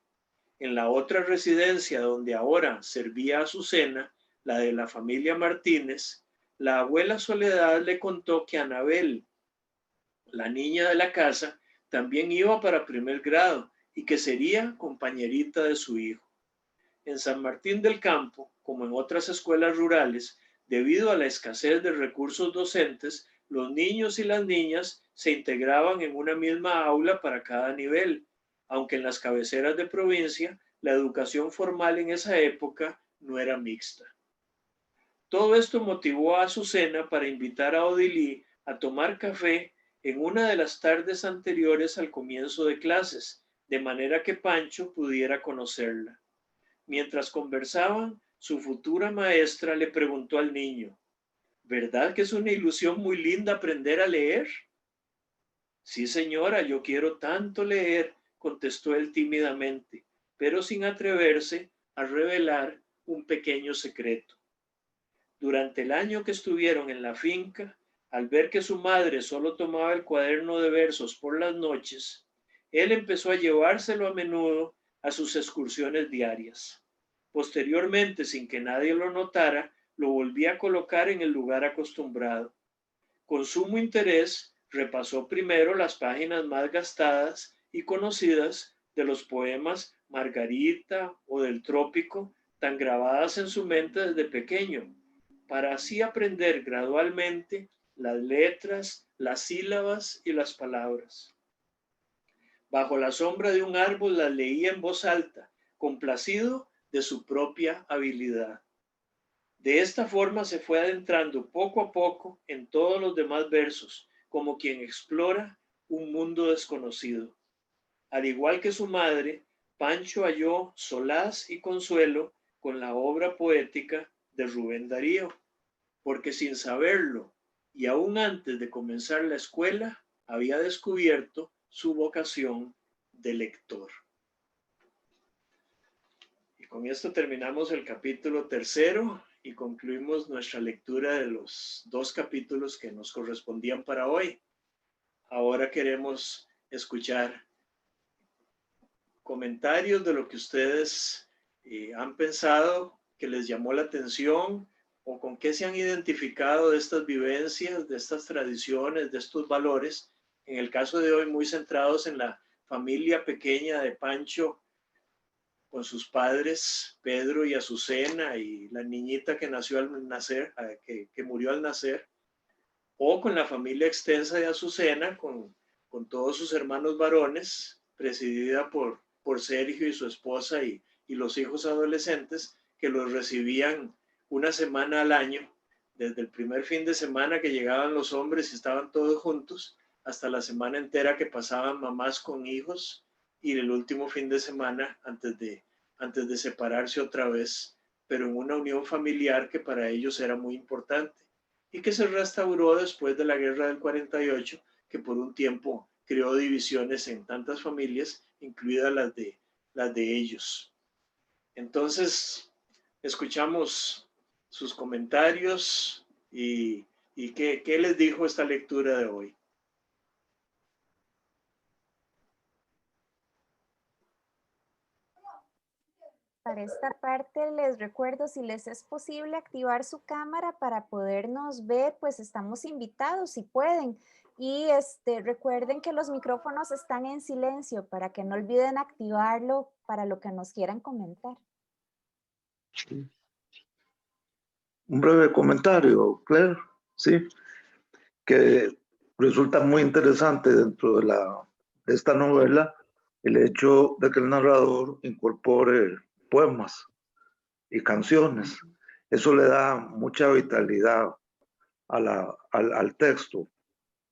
En la otra residencia donde ahora servía Azucena, la de la familia Martínez, la abuela Soledad le contó que Anabel, la niña de la casa, también iba para primer grado y que sería compañerita de su hijo. En San Martín del Campo, como en otras escuelas rurales, debido a la escasez de recursos docentes, los niños y las niñas se integraban en una misma aula para cada nivel, aunque en las cabeceras de provincia la educación formal en esa época no era mixta. Todo esto motivó a Azucena para invitar a Odilí a tomar café en una de las tardes anteriores al comienzo de clases, de manera que Pancho pudiera conocerla. Mientras conversaban, su futura maestra le preguntó al niño: ¿verdad que es una ilusión muy linda aprender a leer? Sí, señora, yo quiero tanto leer, contestó él tímidamente, pero sin atreverse a revelar un pequeño secreto. Durante el año que estuvieron en la finca, al ver que su madre solo tomaba el cuaderno de versos por las noches, él empezó a llevárselo a menudo a sus excursiones diarias. Posteriormente, sin que nadie lo notara, lo volvía a colocar en el lugar acostumbrado. Con sumo interés, repasó primero las páginas más gastadas y conocidas de los poemas Margarita o del Trópico, tan grabadas en su mente desde pequeño, para así aprender gradualmente las letras, las sílabas y las palabras. Bajo la sombra de un árbol las leía en voz alta, complacido de su propia habilidad. De esta forma se fue adentrando poco a poco en todos los demás versos, como quien explora un mundo desconocido. Al igual que su madre, Pancho halló solaz y consuelo con la obra poética de Rubén Darío, porque sin saberlo y aún antes de comenzar la escuela, había descubierto su vocación de lector. Y con esto terminamos el capítulo 3 y concluimos nuestra lectura de los 2 capítulos que nos correspondían para hoy. Ahora queremos escuchar comentarios de lo que ustedes han pensado, que les llamó la atención, o con qué se han identificado de estas vivencias, de estas tradiciones, de estos valores. En el caso de hoy, muy centrados en la familia pequeña de Pancho, con sus padres, Pedro y Azucena, y la niñita que nació al nacer, que murió al nacer, o con la familia extensa de Azucena, con todos sus hermanos varones, presidida por Sergio y su esposa y los hijos adolescentes, que los recibían una semana al año, desde el primer fin de semana que llegaban los hombres y estaban todos juntos, hasta la semana entera que pasaban mamás con hijos, y el último fin de semana antes de separarse otra vez, pero en una unión familiar que para ellos era muy importante y que se restauró después de la guerra del 48, que por un tiempo creó divisiones en tantas familias, incluidas las de ellos. Entonces, escuchamos sus comentarios y qué les dijo esta lectura de hoy. Para esta parte les recuerdo, si les es posible activar su cámara para podernos ver, pues estamos invitados si pueden. Y recuerden que los micrófonos están en silencio para que no olviden activarlo para lo que nos quieran comentar. Un breve comentario, Claire, sí, que resulta muy interesante dentro de esta novela el hecho de que el narrador incorpore poemas y canciones. Eso le da mucha vitalidad al texto.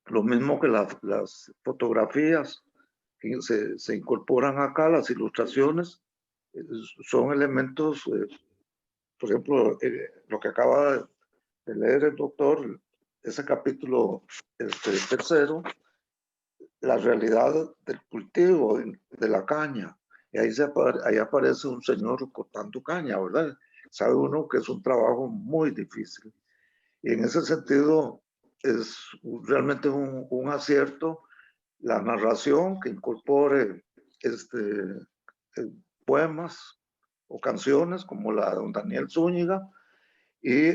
Lo mismo que las fotografías que se incorporan acá, las ilustraciones, son elementos, por ejemplo, lo que acaba de leer el doctor, ese capítulo tercero, la realidad del cultivo de la caña. Y ahí aparece un señor cortando caña, ¿verdad? Sabe uno que es un trabajo muy difícil. Y en ese sentido es realmente un acierto la narración que incorpore poemas o canciones como la de don Daniel Zúñiga, y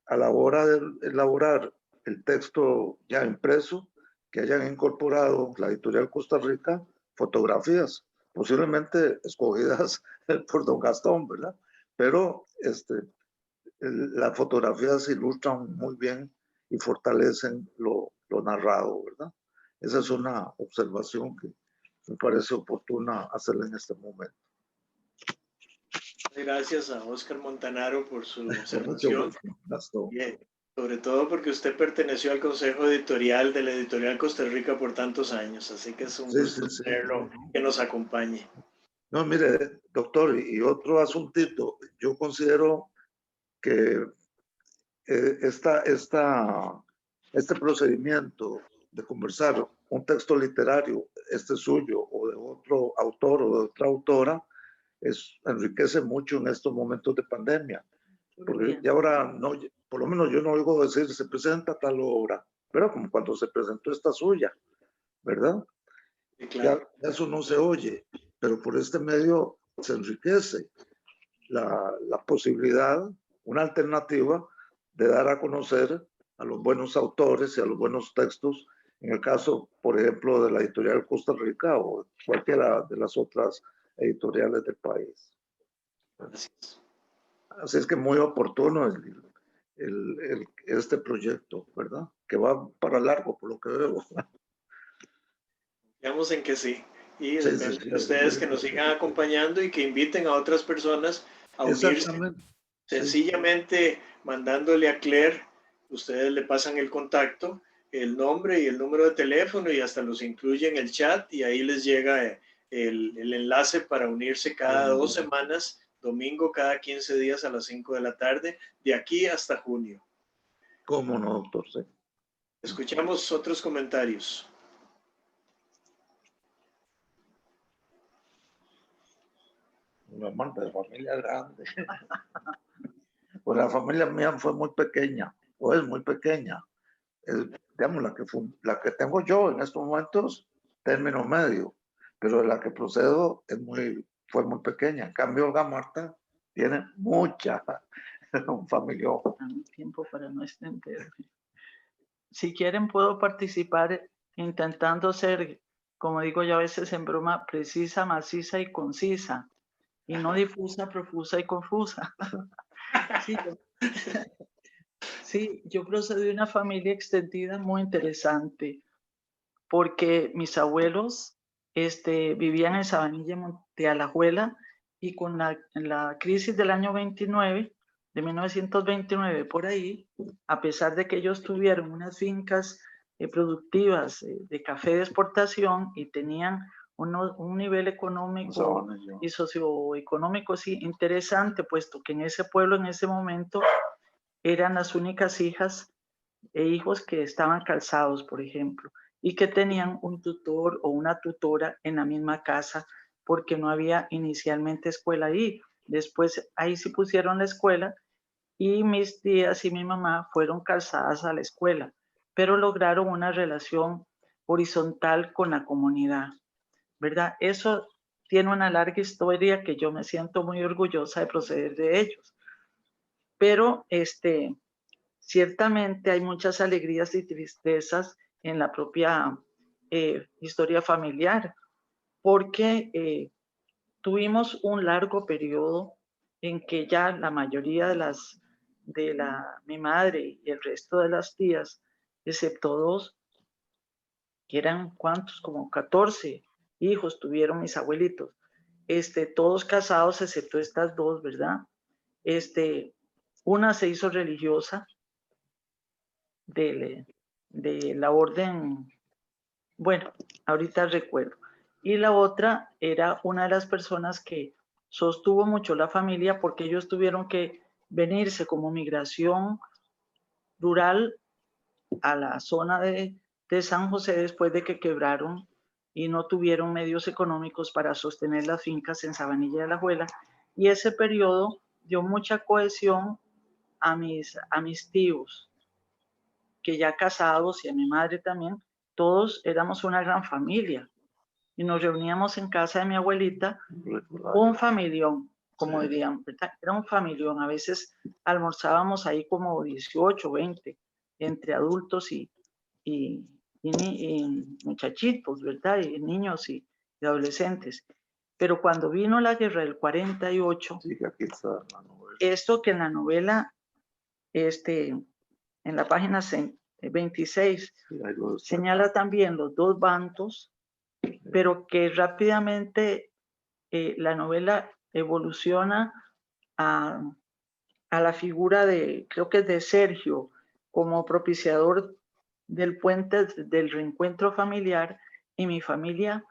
a la hora de elaborar el texto ya impreso, que hayan incorporado la editorial Costa Rica fotografías, posiblemente escogidas por don Gastón, ¿verdad? Pero las fotografías ilustran muy bien y fortalecen lo narrado, ¿verdad? Esa es una observación que me parece oportuna hacerla en este momento. Gracias a Oscar Montanaro por su observación. Bien, sobre todo porque usted perteneció al consejo editorial de la editorial Costa Rica por tantos años, así que es un gusto tenerlo que nos acompañe. No, mire, doctor, y otro asuntito, yo considero que este procedimiento de conversar un texto literario, suyo o de otro autor o de otra autora, enriquece mucho en estos momentos de pandemia. Porque ya ahora, no, por lo menos yo no oigo decir se presenta tal obra, pero como cuando se presentó esta suya, ¿verdad? Sí, claro. Ya eso no se oye, pero por este medio se enriquece la posibilidad, una alternativa de dar a conocer a los buenos autores y a los buenos textos, en el caso, por ejemplo, de la editorial Costa Rica o cualquiera de las otras editoriales del país. Así es que muy oportuno este proyecto, ¿verdad? Que va para largo, por lo que veo. Confiamos en que sí. Y depende de ustedes que nos sigan acompañando y que inviten a otras personas a unirse. Sencillamente mandándole a Claire, ustedes le pasan el contacto, el nombre y el número de teléfono y hasta los incluye en el chat y ahí les llega el enlace para unirse cada 2 semanas, domingo cada 15 días a las 5 de la tarde, de aquí hasta junio. ¿Cómo no, doctor? Sí. Escuchamos otros comentarios. Una madre de familia grande. Pues la familia mía fue muy pequeña, o es muy pequeña. Digamos, la que tengo yo en estos momentos, término medio, pero la que procedo fue muy pequeña. En cambio, Olga Marta tiene mucha familia. Tiempo para no extenderme. Si quieren, puedo participar intentando ser, como digo yo a veces en broma, precisa, maciza y concisa, y no difusa, profusa y confusa. Sí, yo procedo de una familia extendida muy interesante, porque mis abuelos vivían en Sabanilla de Alajuela, y con la crisis del año 29, de 1929 por ahí, a pesar de que ellos tuvieron unas fincas productivas de café de exportación y tenían un nivel económico y socioeconómico sí, interesante, puesto que en ese pueblo en ese momento eran las únicas hijas e hijos que estaban casados, por ejemplo, y que tenían un tutor o una tutora en la misma casa, porque no había inicialmente escuela ahí. Después ahí sí pusieron la escuela y mis tías y mi mamá fueron calzadas a la escuela, pero lograron una relación horizontal con la comunidad, ¿verdad? Eso tiene una larga historia que yo me siento muy orgullosa de proceder de ellos. Pero ciertamente hay muchas alegrías y tristezas en la propia historia familiar, porque tuvimos un largo periodo en que ya la mayoría mi madre y el resto de las tías, excepto 2, que eran cuántos, como 14 hijos tuvieron mis abuelitos, todos casados excepto estas 2, ¿verdad? Una se hizo religiosa de la orden, bueno, ahorita recuerdo, y la otra era una de las personas que sostuvo mucho la familia, porque ellos tuvieron que venirse como migración rural a la zona de San José después de que quebraron y no tuvieron medios económicos para sostener las fincas en Sabanilla de Alajuela, y ese periodo dio mucha cohesión a mis tíos, que ya casados, y a mi madre también. Todos éramos una gran familia y nos reuníamos en casa de mi abuelita, un familión, como dirían, ¿verdad? Era un familión. A veces almorzábamos ahí como 18, 20, entre adultos y y muchachitos, ¿verdad? Y niños y adolescentes. Pero cuando vino la guerra del 48, Sí, aquí está la novela. esto que en la novela, en la página 26, Sí, ahí lo está. señala también los dos bandos, pero que rápidamente la novela evoluciona a la figura de, creo que es de Sergio, como propiciador del puente del reencuentro familiar, y mi familia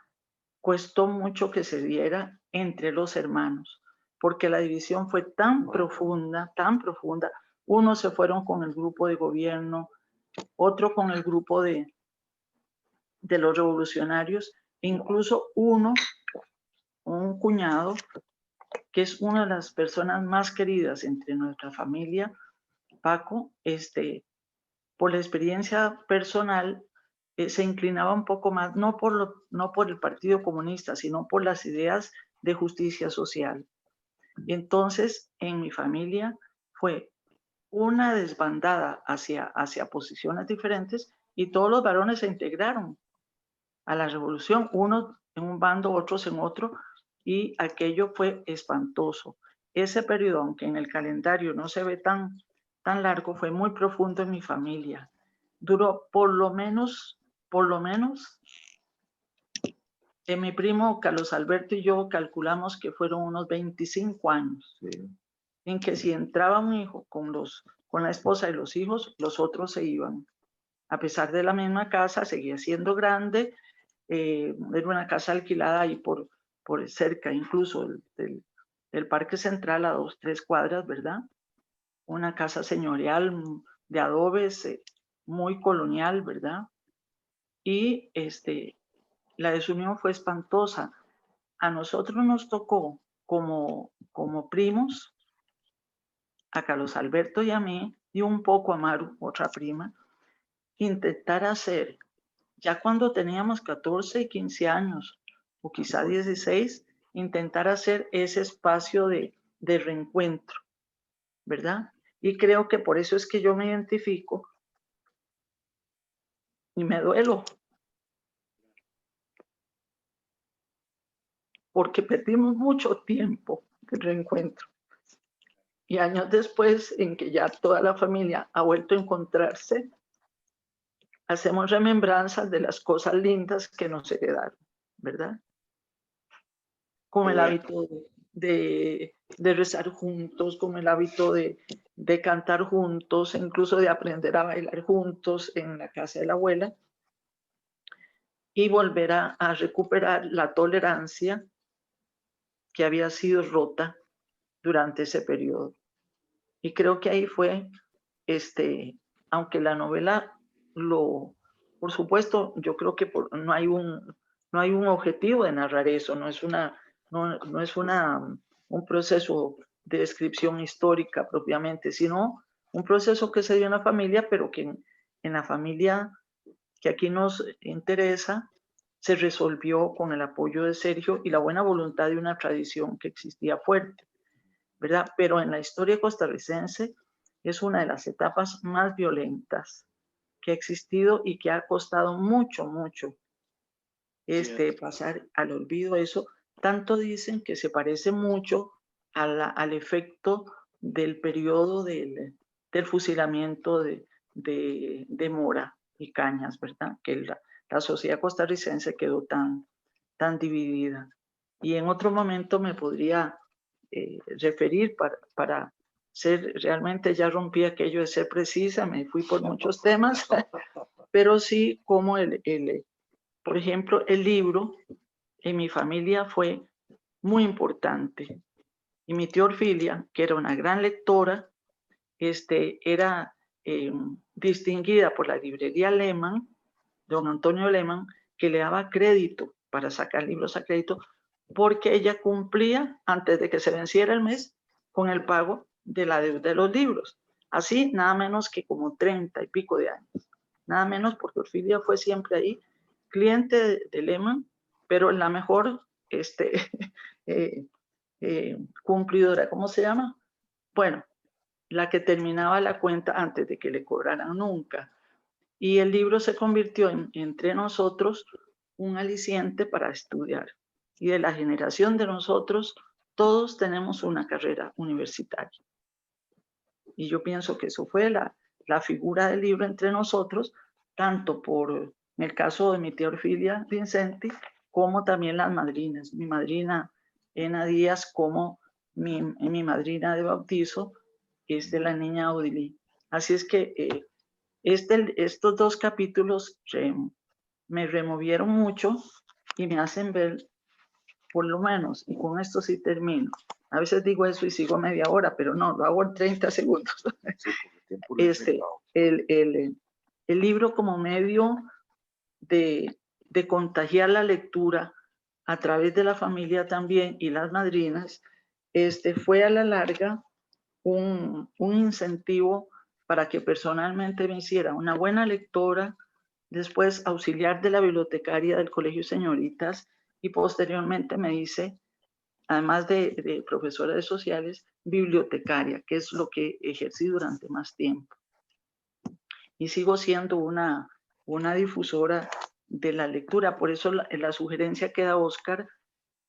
costó mucho que se diera entre los hermanos, porque la división fue tan profunda, tan profunda. Unos se fueron con el grupo de gobierno, otro con el grupo de los revolucionarios, e incluso un cuñado, que es una de las personas más queridas entre nuestra familia, Paco, por la experiencia personal, se inclinaba un poco más, no por el Partido Comunista, sino por las ideas de justicia social. Y entonces, en mi familia fue una desbandada hacia posiciones diferentes, y todos los varones se integraron a la revolución, unos en un bando, otros en otro, y aquello fue espantoso. Ese periodo, aunque en el calendario no se ve tan largo, fue muy profundo en mi familia. Duró por lo menos, mi primo Carlos Alberto y yo calculamos que fueron unos 25 años, Sí. en que si entraba un hijo con la esposa y los hijos, los otros se iban. A pesar de la misma casa, seguía siendo grande, era una casa alquilada ahí por cerca, incluso del Parque Central, a 2, 3 cuadras, ¿verdad? Una casa señorial de adobes, muy colonial, ¿verdad? Y la desunión fue espantosa. A nosotros nos tocó como primos, a Carlos Alberto y a mí, y un poco a Maru, otra prima, intentar hacer, ya cuando teníamos 14 y 15 años, o quizá 16, intentar hacer ese espacio de reencuentro, ¿verdad? Y creo que por eso es que yo me identifico y me duelo, porque perdimos mucho tiempo de reencuentro. Y años después, en que ya toda la familia ha vuelto a encontrarse, hacemos remembranzas de las cosas lindas que nos heredaron, ¿verdad? Como el hábito de rezar juntos, como el hábito de cantar juntos, incluso de aprender a bailar juntos en la casa de la abuela, y volver a recuperar la tolerancia que había sido rota durante ese periodo. Y creo que ahí fue, aunque la novela por supuesto, yo creo que no hay un objetivo de narrar eso, no es un proceso de descripción histórica propiamente, sino un proceso que se dio en la familia, pero que en la familia que aquí nos interesa se resolvió con el apoyo de Sergio y la buena voluntad de una tradición que existía fuerte, ¿verdad? Pero en la historia costarricense es una de las etapas más violentas que ha existido y que ha costado mucho, mucho pasar al olvido. Eso tanto dicen que se parece mucho al efecto del periodo del fusilamiento de Mora y Cañas, ¿verdad? Que la sociedad costarricense quedó tan dividida. Y en otro momento me podría referir para ser, realmente ya rompí aquello de ser precisa, me fui por muchos temas, pero sí como por ejemplo, el libro en mi familia fue muy importante. Y mi tía Orfilia, que era una gran lectora, era distinguida por la librería Lehmann, don Antonio Lehmann, que le daba crédito para sacar libros a crédito, porque ella cumplía antes de que se venciera el mes con el pago de la deuda de los libros. Así, nada menos que como 30 y pico de años. Nada menos, porque Orfilia fue siempre ahí, cliente de Lehmann, pero la mejor cumplidora, ¿cómo se llama? Bueno, la que terminaba la cuenta antes de que le cobraran nunca. y el libro se convirtió entre nosotros un aliciente para estudiar. Y de la generación de nosotros, todos tenemos una carrera universitaria. Y yo pienso que eso fue la figura del libro entre nosotros, tanto por en el caso de mi tía Orfilia Vincenti, como también las madrinas. Mi madrina Ena Díaz, como mi madrina de bautizo, es de la niña Odilí. Así es que estos dos capítulos me removieron mucho y me hacen ver, por lo menos, y con esto sí termino. A veces digo eso y sigo media hora, pero no, lo hago en 30 segundos. El libro como medio de contagiar la lectura a través de la familia también y las madrinas, fue a la larga un incentivo para que personalmente me hiciera una buena lectora, después auxiliar de la bibliotecaria del Colegio Señoritas y posteriormente me hice, además de profesora de sociales, bibliotecaria, que es lo que ejercí durante más tiempo. Y sigo siendo una difusora de la lectura. Por eso la sugerencia que da Oscar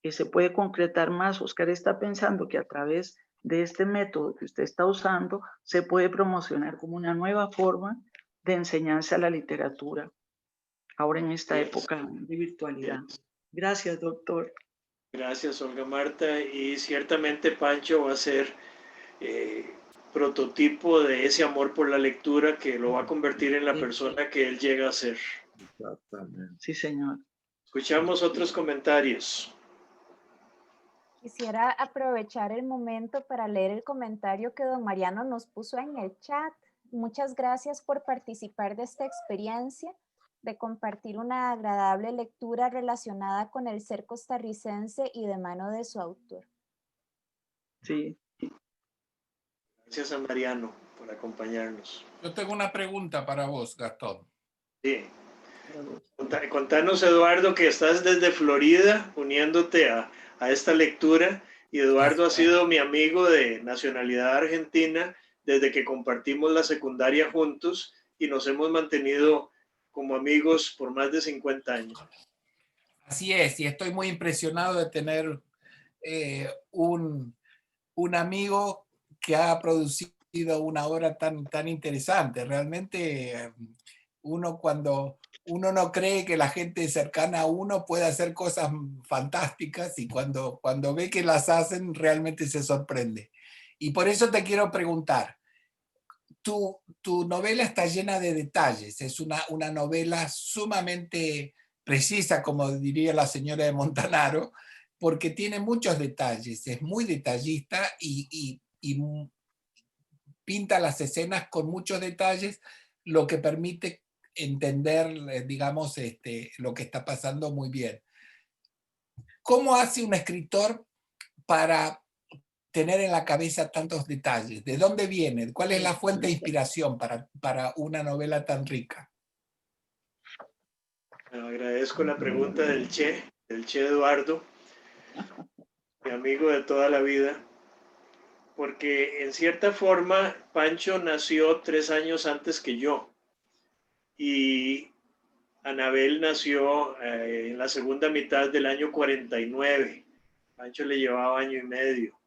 se puede concretar más. Oscar está pensando que a través de este método que usted está usando se puede promocionar como una nueva forma de enseñanza a la literatura, ahora en esta época de virtualidad. Gracias, doctor. Gracias, Olga Marta. Y ciertamente Pancho va a ser prototipo de ese amor por la lectura que lo va a convertir en la persona que él llega a ser. Exactamente. Sí, señor. Escuchamos otros comentarios. Quisiera aprovechar el momento para leer el comentario que don Mariano nos puso en el chat. Muchas gracias por participar de esta experiencia, de compartir una agradable lectura relacionada con el ser costarricense y de mano de su autor. Sí. Gracias a Mariano por acompañarnos. Yo tengo una pregunta para vos, Gastón. Sí. Contanos, Eduardo, que estás desde Florida uniéndote a esta lectura. Y Eduardo ha sido mi amigo de nacionalidad argentina desde que compartimos la secundaria juntos y nos hemos mantenido como amigos por más de 50 años. Así es, y estoy muy impresionado de tener un amigo que ha producido una obra tan interesante. Realmente uno cuando uno no cree que la gente cercana a uno puede hacer cosas fantásticas y cuando ve que las hacen realmente se sorprende. Y por eso te quiero preguntar, tu novela está llena de detalles, es una novela sumamente precisa, como diría la señora de Montanaro, porque tiene muchos detalles, es muy detallista y pinta las escenas con muchos detalles, lo que permite entender, digamos, lo que está pasando muy bien. ¿Cómo hace un escritor para tener en la cabeza tantos detalles? ¿De dónde viene? ¿Cuál es la fuente de inspiración para una novela tan rica? Bueno, agradezco la pregunta del Che Eduardo, mi amigo de toda la vida, porque en cierta forma Pancho nació 3 años antes que yo y Anabel nació en la segunda mitad del año 49. Pancho le llevaba año y medio.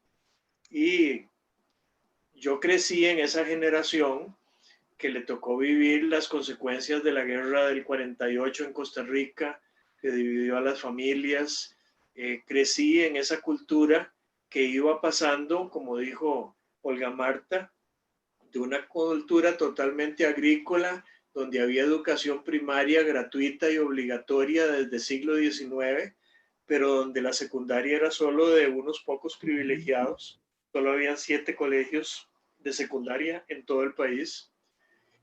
Y yo crecí en esa generación que le tocó vivir las consecuencias de la guerra del 48 en Costa Rica, que dividió a las familias. Crecí en esa cultura que iba pasando, como dijo Olga Marta, de una cultura totalmente agrícola, donde había educación primaria gratuita y obligatoria desde el siglo XIX, pero donde la secundaria era solo de unos pocos privilegiados. Solo habían 7 colegios de secundaria en todo el país.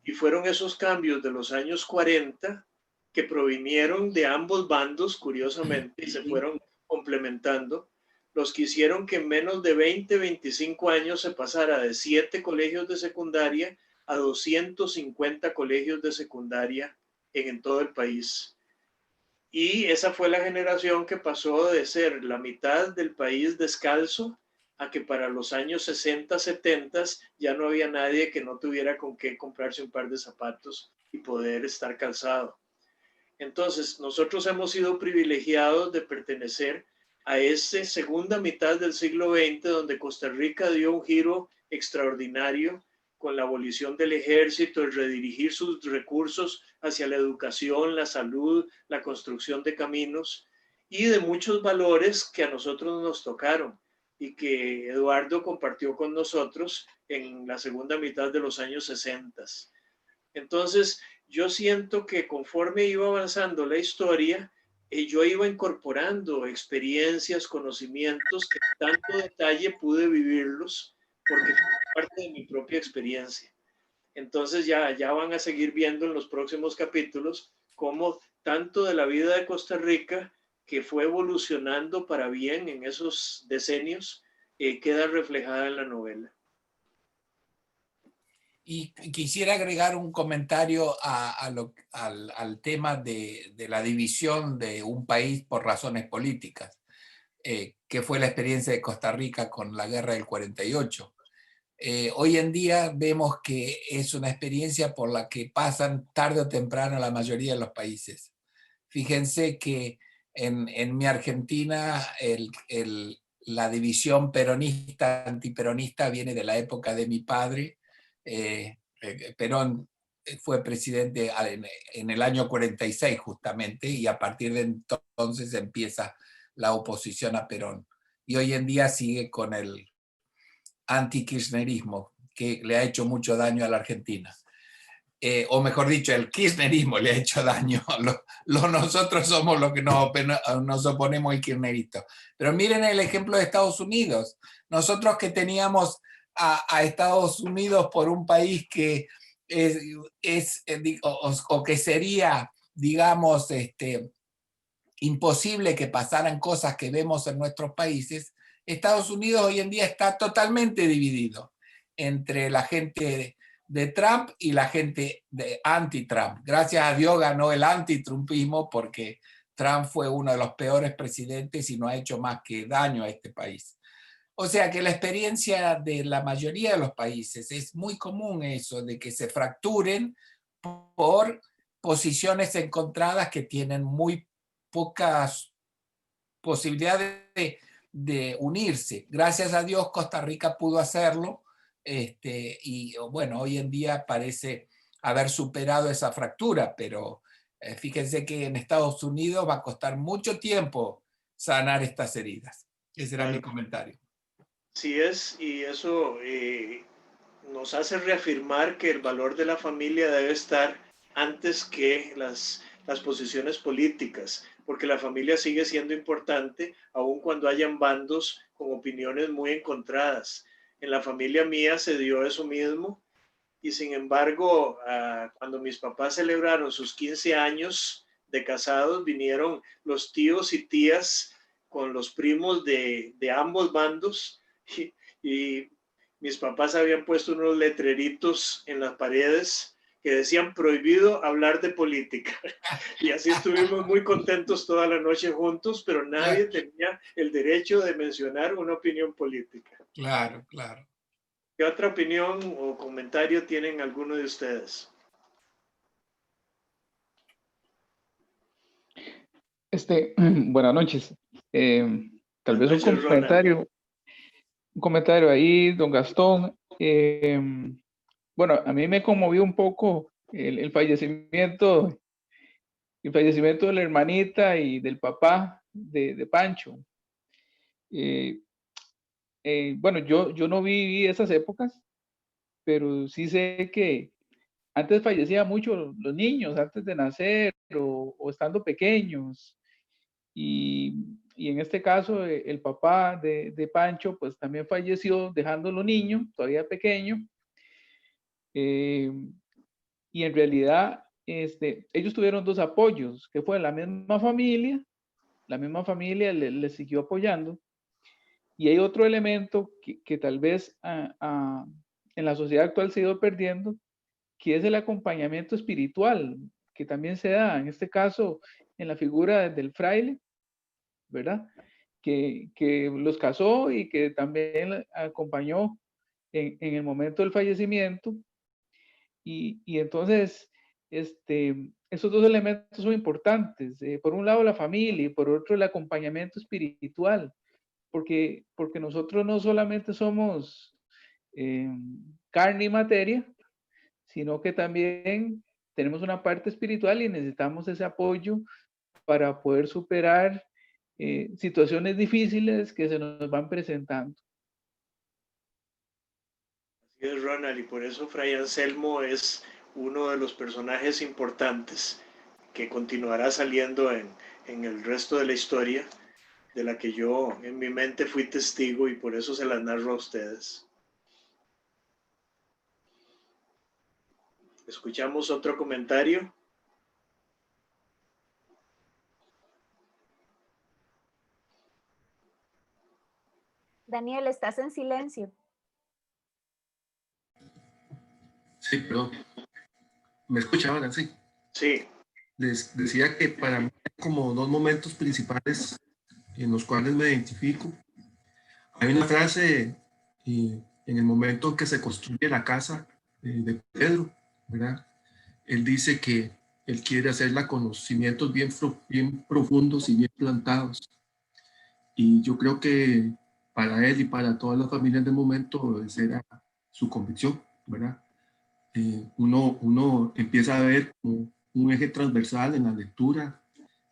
Y fueron esos cambios de los años 40 que provinieron de ambos bandos, curiosamente, y se fueron complementando, los que hicieron que en menos de 20, 25 años se pasara de 7 colegios de secundaria a 250 colegios de secundaria en todo el país. Y esa fue la generación que pasó de ser la mitad del país descalzo a que para los años 60, 70 ya no había nadie que no tuviera con qué comprarse un par de zapatos y poder estar calzado. Entonces, nosotros hemos sido privilegiados de pertenecer a esa segunda mitad del siglo XX, donde Costa Rica dio un giro extraordinario con la abolición del ejército, el redirigir sus recursos hacia la educación, la salud, la construcción de caminos y de muchos valores que a nosotros nos tocaron y que Eduardo compartió con nosotros en la segunda mitad de los años 60. Entonces, yo siento que conforme iba avanzando la historia, yo iba incorporando experiencias, conocimientos que en tanto detalle pude vivirlos porque fue parte de mi propia experiencia. Entonces ya van a seguir viendo en los próximos capítulos cómo tanto de la vida de Costa Rica, que fue evolucionando para bien en esos decenios, queda reflejada en la novela. Y quisiera agregar un comentario al tema de la división de un país por razones políticas, que fue la experiencia de Costa Rica con la guerra del 48. Hoy en día vemos que es una experiencia por la que pasan tarde o temprano la mayoría de los países. Fíjense que en mi Argentina la división peronista-antiperonista viene de la época de mi padre. Perón fue presidente en el año 46 justamente, y a partir de entonces empieza la oposición a Perón. Y hoy en día sigue con el anti-kirchnerismo, que le ha hecho mucho daño a la Argentina. O mejor dicho, el kirchnerismo le ha hecho daño. Nosotros somos los que nos oponemos al kirchnerismo. Pero miren el ejemplo de Estados Unidos. Nosotros que teníamos a Estados Unidos por un país que o que sería, digamos, imposible que pasaran cosas que vemos en nuestros países, Estados Unidos hoy en día está totalmente dividido entre la gente de Trump y la gente de anti-Trump. Gracias a Dios ganó el anti-trumpismo, porque Trump fue uno de los peores presidentes y no ha hecho más que daño a este país. O sea que la experiencia de la mayoría de los países es muy común eso, de que se fracturen por posiciones encontradas que tienen muy pocas posibilidades de unirse. Gracias a Dios Costa Rica pudo hacerlo, y bueno, hoy en día parece haber superado esa fractura, pero fíjense que en Estados Unidos va a costar mucho tiempo sanar estas heridas. Ese era mi comentario. Sí es, y eso nos hace reafirmar que el valor de la familia debe estar antes que las posiciones políticas, porque la familia sigue siendo importante aun cuando hayan bandos con opiniones muy encontradas. En la familia mía se dio eso mismo, y sin embargo, cuando mis papás celebraron sus 15 años de casados, vinieron los tíos y tías con los primos de ambos bandos, y mis papás habían puesto unos letreritos en las paredes que decían prohibido hablar de política. Y así estuvimos muy contentos toda la noche juntos, pero nadie tenía el derecho de mencionar una opinión política. Claro, claro. ¿Qué otra opinión o comentario tienen alguno de ustedes? Buenas noches. Tal vez un comentario ahí, don Gastón. Bueno, a mí me conmovió un poco el fallecimiento de la hermanita y del papá de Pancho. Bueno, yo no viví esas épocas, pero sí sé que antes fallecían mucho los niños antes de nacer o estando pequeños. Y en este caso, el papá de Pancho, pues también falleció dejándolo niño, todavía pequeño. Y en realidad, ellos tuvieron dos apoyos, que fue la misma familia le siguió apoyando. Y hay otro elemento que tal vez en la sociedad actual se ha ido perdiendo, que es el acompañamiento espiritual, que también se da, en este caso, en la figura del fraile, ¿verdad? que los casó y que también acompañó en el momento del fallecimiento. Y entonces, esos dos elementos son importantes. Por un lado la familia y por otro el acompañamiento espiritual, porque nosotros no solamente somos carne y materia, sino que también tenemos una parte espiritual y necesitamos ese apoyo para poder superar situaciones difíciles que se nos van presentando. Así es, Ronald, y por eso Fray Anselmo es uno de los personajes importantes que continuará saliendo en el resto de la historia, de la que yo en mi mente fui testigo y por eso se las narro a ustedes. Escuchamos otro comentario. Daniel, estás en silencio. Sí, perdón. ¿Me escuchaban? Sí. Sí. Les decía que para mí hay como dos momentos principales en los cuales me identifico. Hay una frase en el momento en que se construye la casa de Pedro, ¿verdad? Él dice que él quiere hacerla con los cimientos bien profundos y bien plantados. Y yo creo que para él y para todas las familias del momento esa era su convicción, ¿verdad? Uno empieza a ver como un eje transversal en la lectura,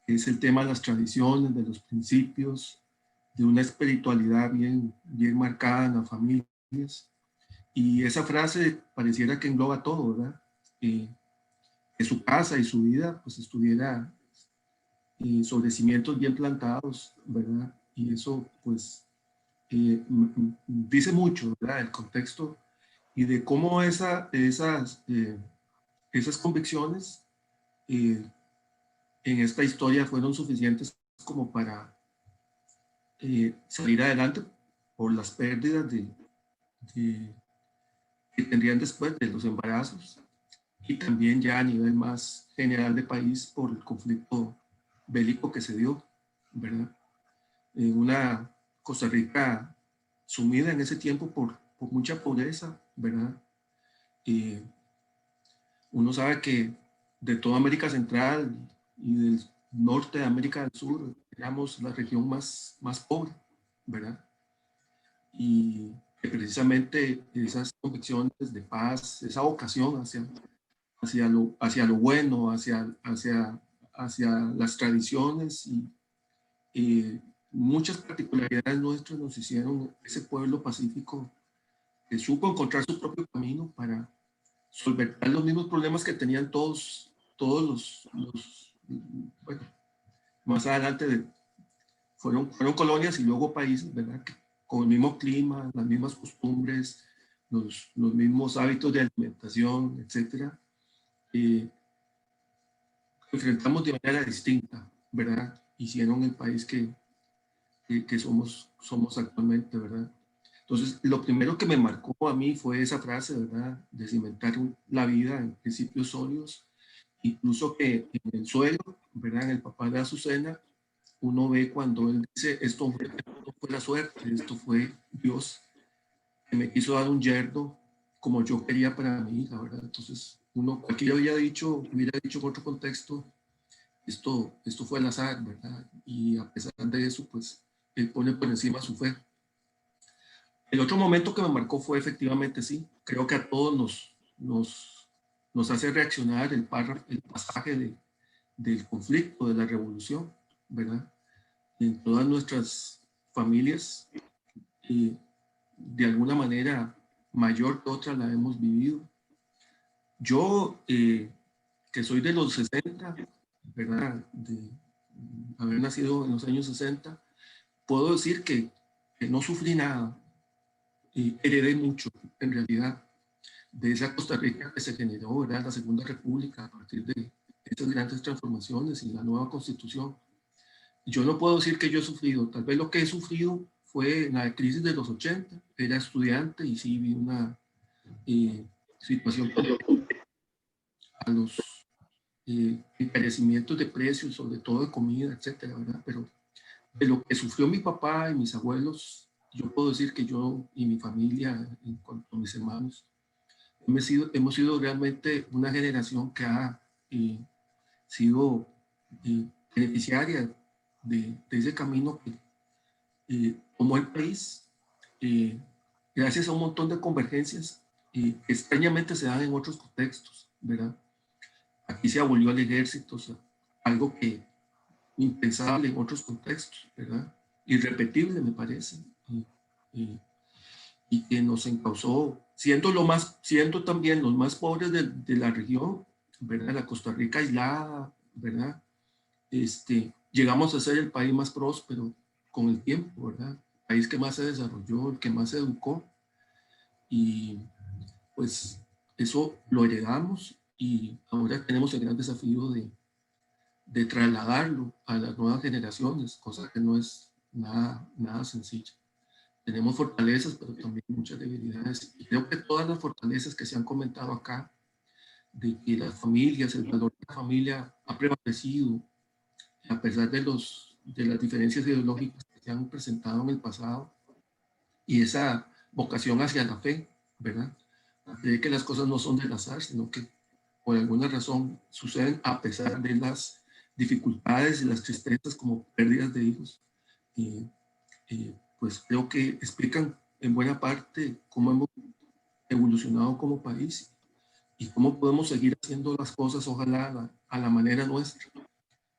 que es el tema de las tradiciones, de los principios, de una espiritualidad bien marcada en las familias. Y esa frase pareciera que engloba todo, ¿verdad? Que su casa y su vida pues estuviera sobre cimientos bien plantados, ¿verdad? Y eso pues dice mucho, ¿verdad? El contexto y de cómo esas convicciones en esta historia fueron suficientes como para salir adelante por las pérdidas que tendrían después de los embarazos y también ya a nivel más general de país por el conflicto bélico que se dio, ¿verdad? En una Costa Rica sumida en ese tiempo por mucha pobreza, ¿verdad? Uno sabe que de toda América Central y del norte de América del Sur éramos la región más pobre, ¿verdad? Y que precisamente esas convicciones de paz, esa vocación hacia lo bueno, hacia las tradiciones y muchas particularidades nuestras nos hicieron ese pueblo pacífico que supo encontrar su propio camino para solventar los mismos problemas que tenían todos bueno, más adelante fueron colonias y luego países, ¿verdad? Con el mismo clima, las mismas costumbres, los mismos hábitos de alimentación, etcétera. Enfrentamos de manera distinta, ¿verdad? Hicieron el país que somos actualmente, ¿verdad? Entonces, lo primero que me marcó a mí fue esa frase, ¿verdad? De cimentar la vida en principios sólidos, incluso que en el suelo, ¿verdad? En el papá de Azucena, uno ve cuando él dice, esto no fue la suerte, esto fue Dios que me quiso dar un yerno como yo quería para mi hija, ¿verdad? Entonces, cualquiera hubiera dicho en otro contexto, esto fue el azar, ¿verdad? Y a pesar de eso, pues, él pone por encima su fe. El otro momento que me marcó fue efectivamente, sí, creo que a todos nos hace reaccionar el pasaje del conflicto, de la revolución, ¿verdad? En todas nuestras familias, de alguna manera mayor que otra la hemos vivido. Yo, que soy de los 60, ¿verdad? De haber nacido en los años 60, puedo decir que no sufrí nada. Heredé mucho, en realidad, de esa Costa Rica que se generó, ¿verdad? La Segunda República, a partir de esas grandes transformaciones y la nueva Constitución. Yo no puedo decir que yo he sufrido, tal vez lo que he sufrido fue en la crisis de los 80, era estudiante y sí vi una situación a los encarecimientos de precios, sobre todo de comida, etcétera, ¿verdad? Pero de lo que sufrió mi papá y mis abuelos, yo puedo decir que yo y mi familia, en cuanto a mis hermanos, hemos sido realmente una generación que ha sido beneficiaria de ese camino que tomó el país, gracias a un montón de convergencias extrañamente se dan en otros contextos, ¿verdad? Aquí se abolió el ejército, o sea, algo que impensable en otros contextos, ¿verdad? Irrepetible, me parece, y que nos encauzó, siendo también los más pobres de la región, ¿verdad? La Costa Rica aislada, ¿verdad? Llegamos a ser el país más próspero con el tiempo, ¿verdad? El país que más se desarrolló, el que más se educó, y pues eso lo heredamos y ahora tenemos el gran desafío de trasladarlo a las nuevas generaciones, cosa que no es nada sencilla. Tenemos fortalezas, pero también muchas debilidades. Y creo que todas las fortalezas que se han comentado acá, de que las familias, el valor de la familia ha prevalecido, a pesar de las diferencias ideológicas que se han presentado en el pasado, y esa vocación hacia la fe, ¿verdad? De que las cosas no son del azar, sino que por alguna razón suceden a pesar de las dificultades y las tristezas como pérdidas de hijos. Pues creo que explican en buena parte cómo hemos evolucionado como país y cómo podemos seguir haciendo las cosas, ojalá a la manera nuestra,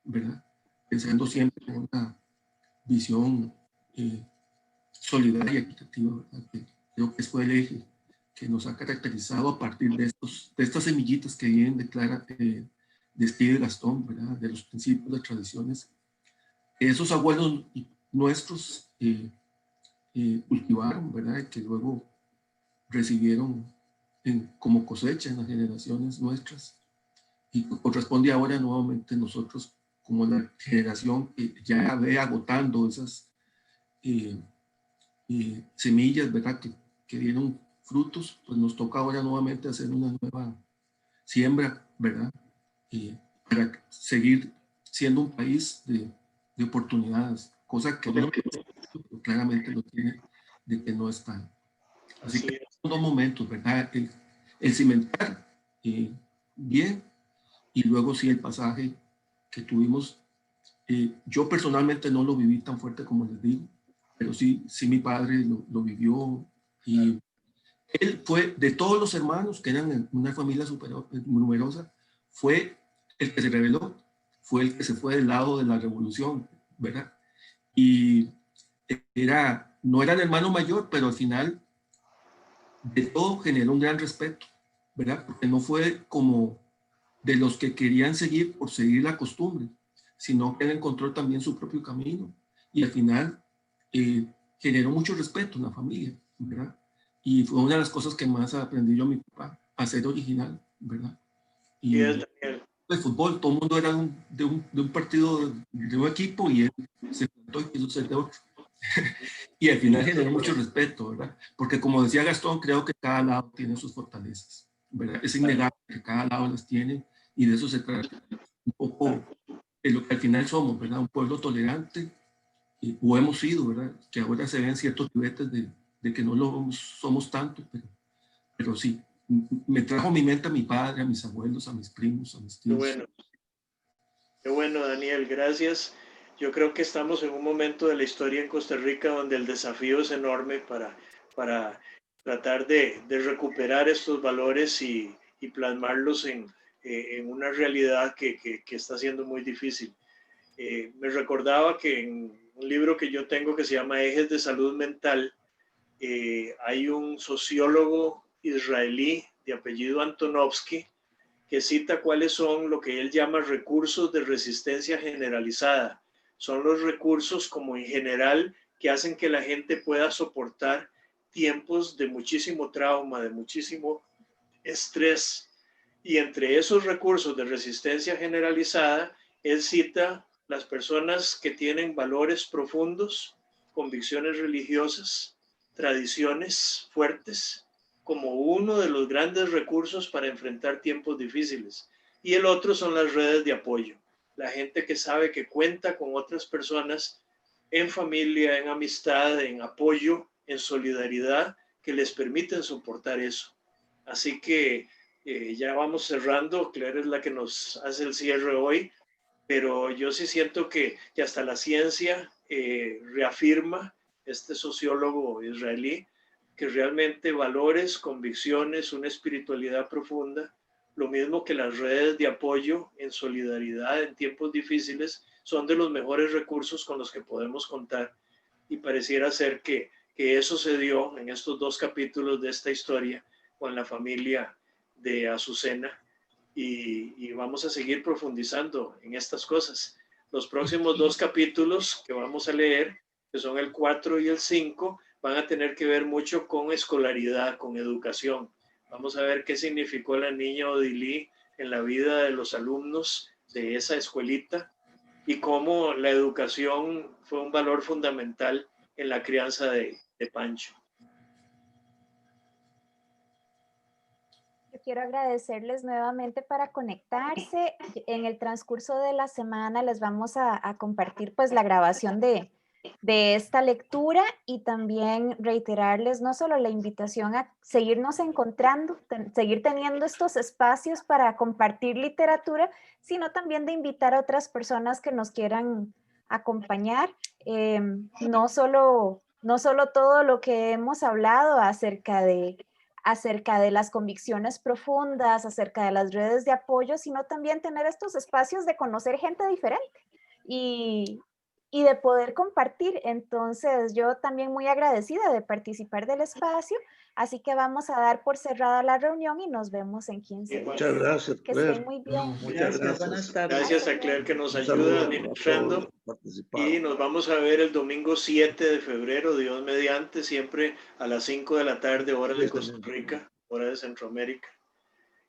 ¿verdad? Pensando siempre en una visión solidaria y equitativa, ¿verdad? Que creo que fue el eje que nos ha caracterizado a partir de estas semillitas que bien describe Gastón, ¿verdad? De los principios, de tradiciones. Esos abuelos nuestros cultivaron, ¿verdad? Que luego recibieron como cosecha en las generaciones nuestras y corresponde ahora nuevamente nosotros como la generación que ya ve agotando esas semillas, ¿verdad? Que dieron frutos, pues nos toca ahora nuevamente hacer una nueva siembra, ¿verdad? Para seguir siendo un país de oportunidades, cosa que no, claramente lo tiene de que no está. Así que son dos momentos, ¿verdad? El cimentar bien y luego sí el pasaje que tuvimos. Yo personalmente no lo viví tan fuerte como les digo, pero sí mi padre lo vivió y él fue, de todos los hermanos que eran una familia súper numerosa, fue el que se rebeló, fue el que se fue del lado de la revolución, ¿verdad? Y no era el hermano mayor, pero al final de todo generó un gran respeto, ¿verdad? Porque no fue como de los que querían seguir por seguir la costumbre, sino que él encontró también su propio camino y al final generó mucho respeto en la familia, ¿verdad? Y fue una de las cosas que más aprendí yo a mi papá, a ser original, ¿verdad? Y el fútbol, todo el mundo era de un partido, de un equipo y él se plantó y quiso ser de otro. Y al final generó mucho respeto, ¿verdad? Porque como decía Gastón, creo que cada lado tiene sus fortalezas, ¿verdad? Es innegable que cada lado las tiene y de eso se trata un poco de lo que al final somos, ¿verdad? Un pueblo tolerante, o hemos sido, ¿verdad? Que ahora se ven ciertos juguetes de que no lo somos tanto, pero sí, me trajo a mi mente a mi padre, a mis abuelos, a mis primos, a mis tíos. Qué bueno, Daniel, gracias. Yo creo que estamos en un momento de la historia en Costa Rica donde el desafío es enorme para tratar de recuperar estos valores y plasmarlos en una realidad que está siendo muy difícil. Me recordaba que en un libro que yo tengo que se llama Ejes de Salud Mental, hay un sociólogo israelí de apellido Antonovsky que cita cuáles son lo que él llama recursos de resistencia generalizada. Son los recursos como en general que hacen que la gente pueda soportar tiempos de muchísimo trauma, de muchísimo estrés. Y entre esos recursos de resistencia generalizada, él cita las personas que tienen valores profundos, convicciones religiosas, tradiciones fuertes, como uno de los grandes recursos para enfrentar tiempos difíciles. Y el otro son las redes de apoyo. La gente que sabe que cuenta con otras personas en familia, en amistad, en apoyo, en solidaridad, que les permiten soportar eso. Así que ya vamos cerrando. Claire es la que nos hace el cierre hoy, pero yo sí siento que hasta la ciencia reafirma, este sociólogo israelí, que realmente valores, convicciones, una espiritualidad profunda, lo mismo que las redes de apoyo en solidaridad en tiempos difíciles, son de los mejores recursos con los que podemos contar. Y pareciera ser que eso se dio en estos 2 capítulos de esta historia con la familia de Azucena, y vamos a seguir profundizando en estas cosas. Los próximos 2 capítulos que vamos a leer, que son el 4 y el 5, van a tener que ver mucho con escolaridad, con educación. Vamos a ver qué significó la niña Odilí en la vida de los alumnos de esa escuelita y cómo la educación fue un valor fundamental en la crianza de Pancho. Yo quiero agradecerles nuevamente para conectarse. En el transcurso de la semana les vamos a compartir pues la grabación de esta lectura y también reiterarles no solo la invitación a seguirnos encontrando, seguir teniendo estos espacios para compartir literatura, sino también de invitar a otras personas que nos quieran acompañar. No solo todo lo que hemos hablado acerca de las convicciones profundas, acerca de las redes de apoyo, sino también tener estos espacios de conocer gente diferente y de poder compartir. Entonces, yo también muy agradecida de participar del espacio, así que vamos a dar por cerrada la reunión y nos vemos en 15 días. Muchas gracias, Que Claire. estén muy bien. Muchas gracias. Buenas tardes. Gracias a Claire que nos Un ayuda saludo a administrando. todos los que participaron. Y nos vamos a ver el domingo 7 de febrero, Dios mediante, siempre a las 5 de la tarde, hora de Costa Rica, hora de Centroamérica.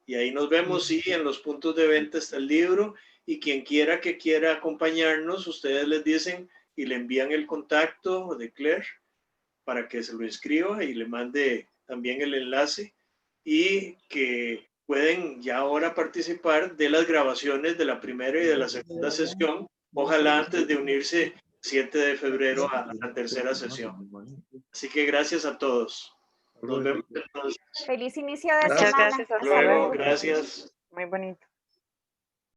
Y ahí nos vemos, sí, en los puntos de venta está el libro, y quien quiera que quiera acompañarnos, ustedes les dicen y le envían el contacto de Claire para que se lo inscriba y le mande también el enlace, y que pueden ya ahora participar de las grabaciones de la primera y de la segunda sesión, ojalá antes de unirse 7 de febrero a la tercera sesión. Así que gracias a todos. Nos vemos entonces. Feliz inicio de Gracias. semana. Muchas gracias. Hasta Hasta Luego, luego. gracias. Muy bonito.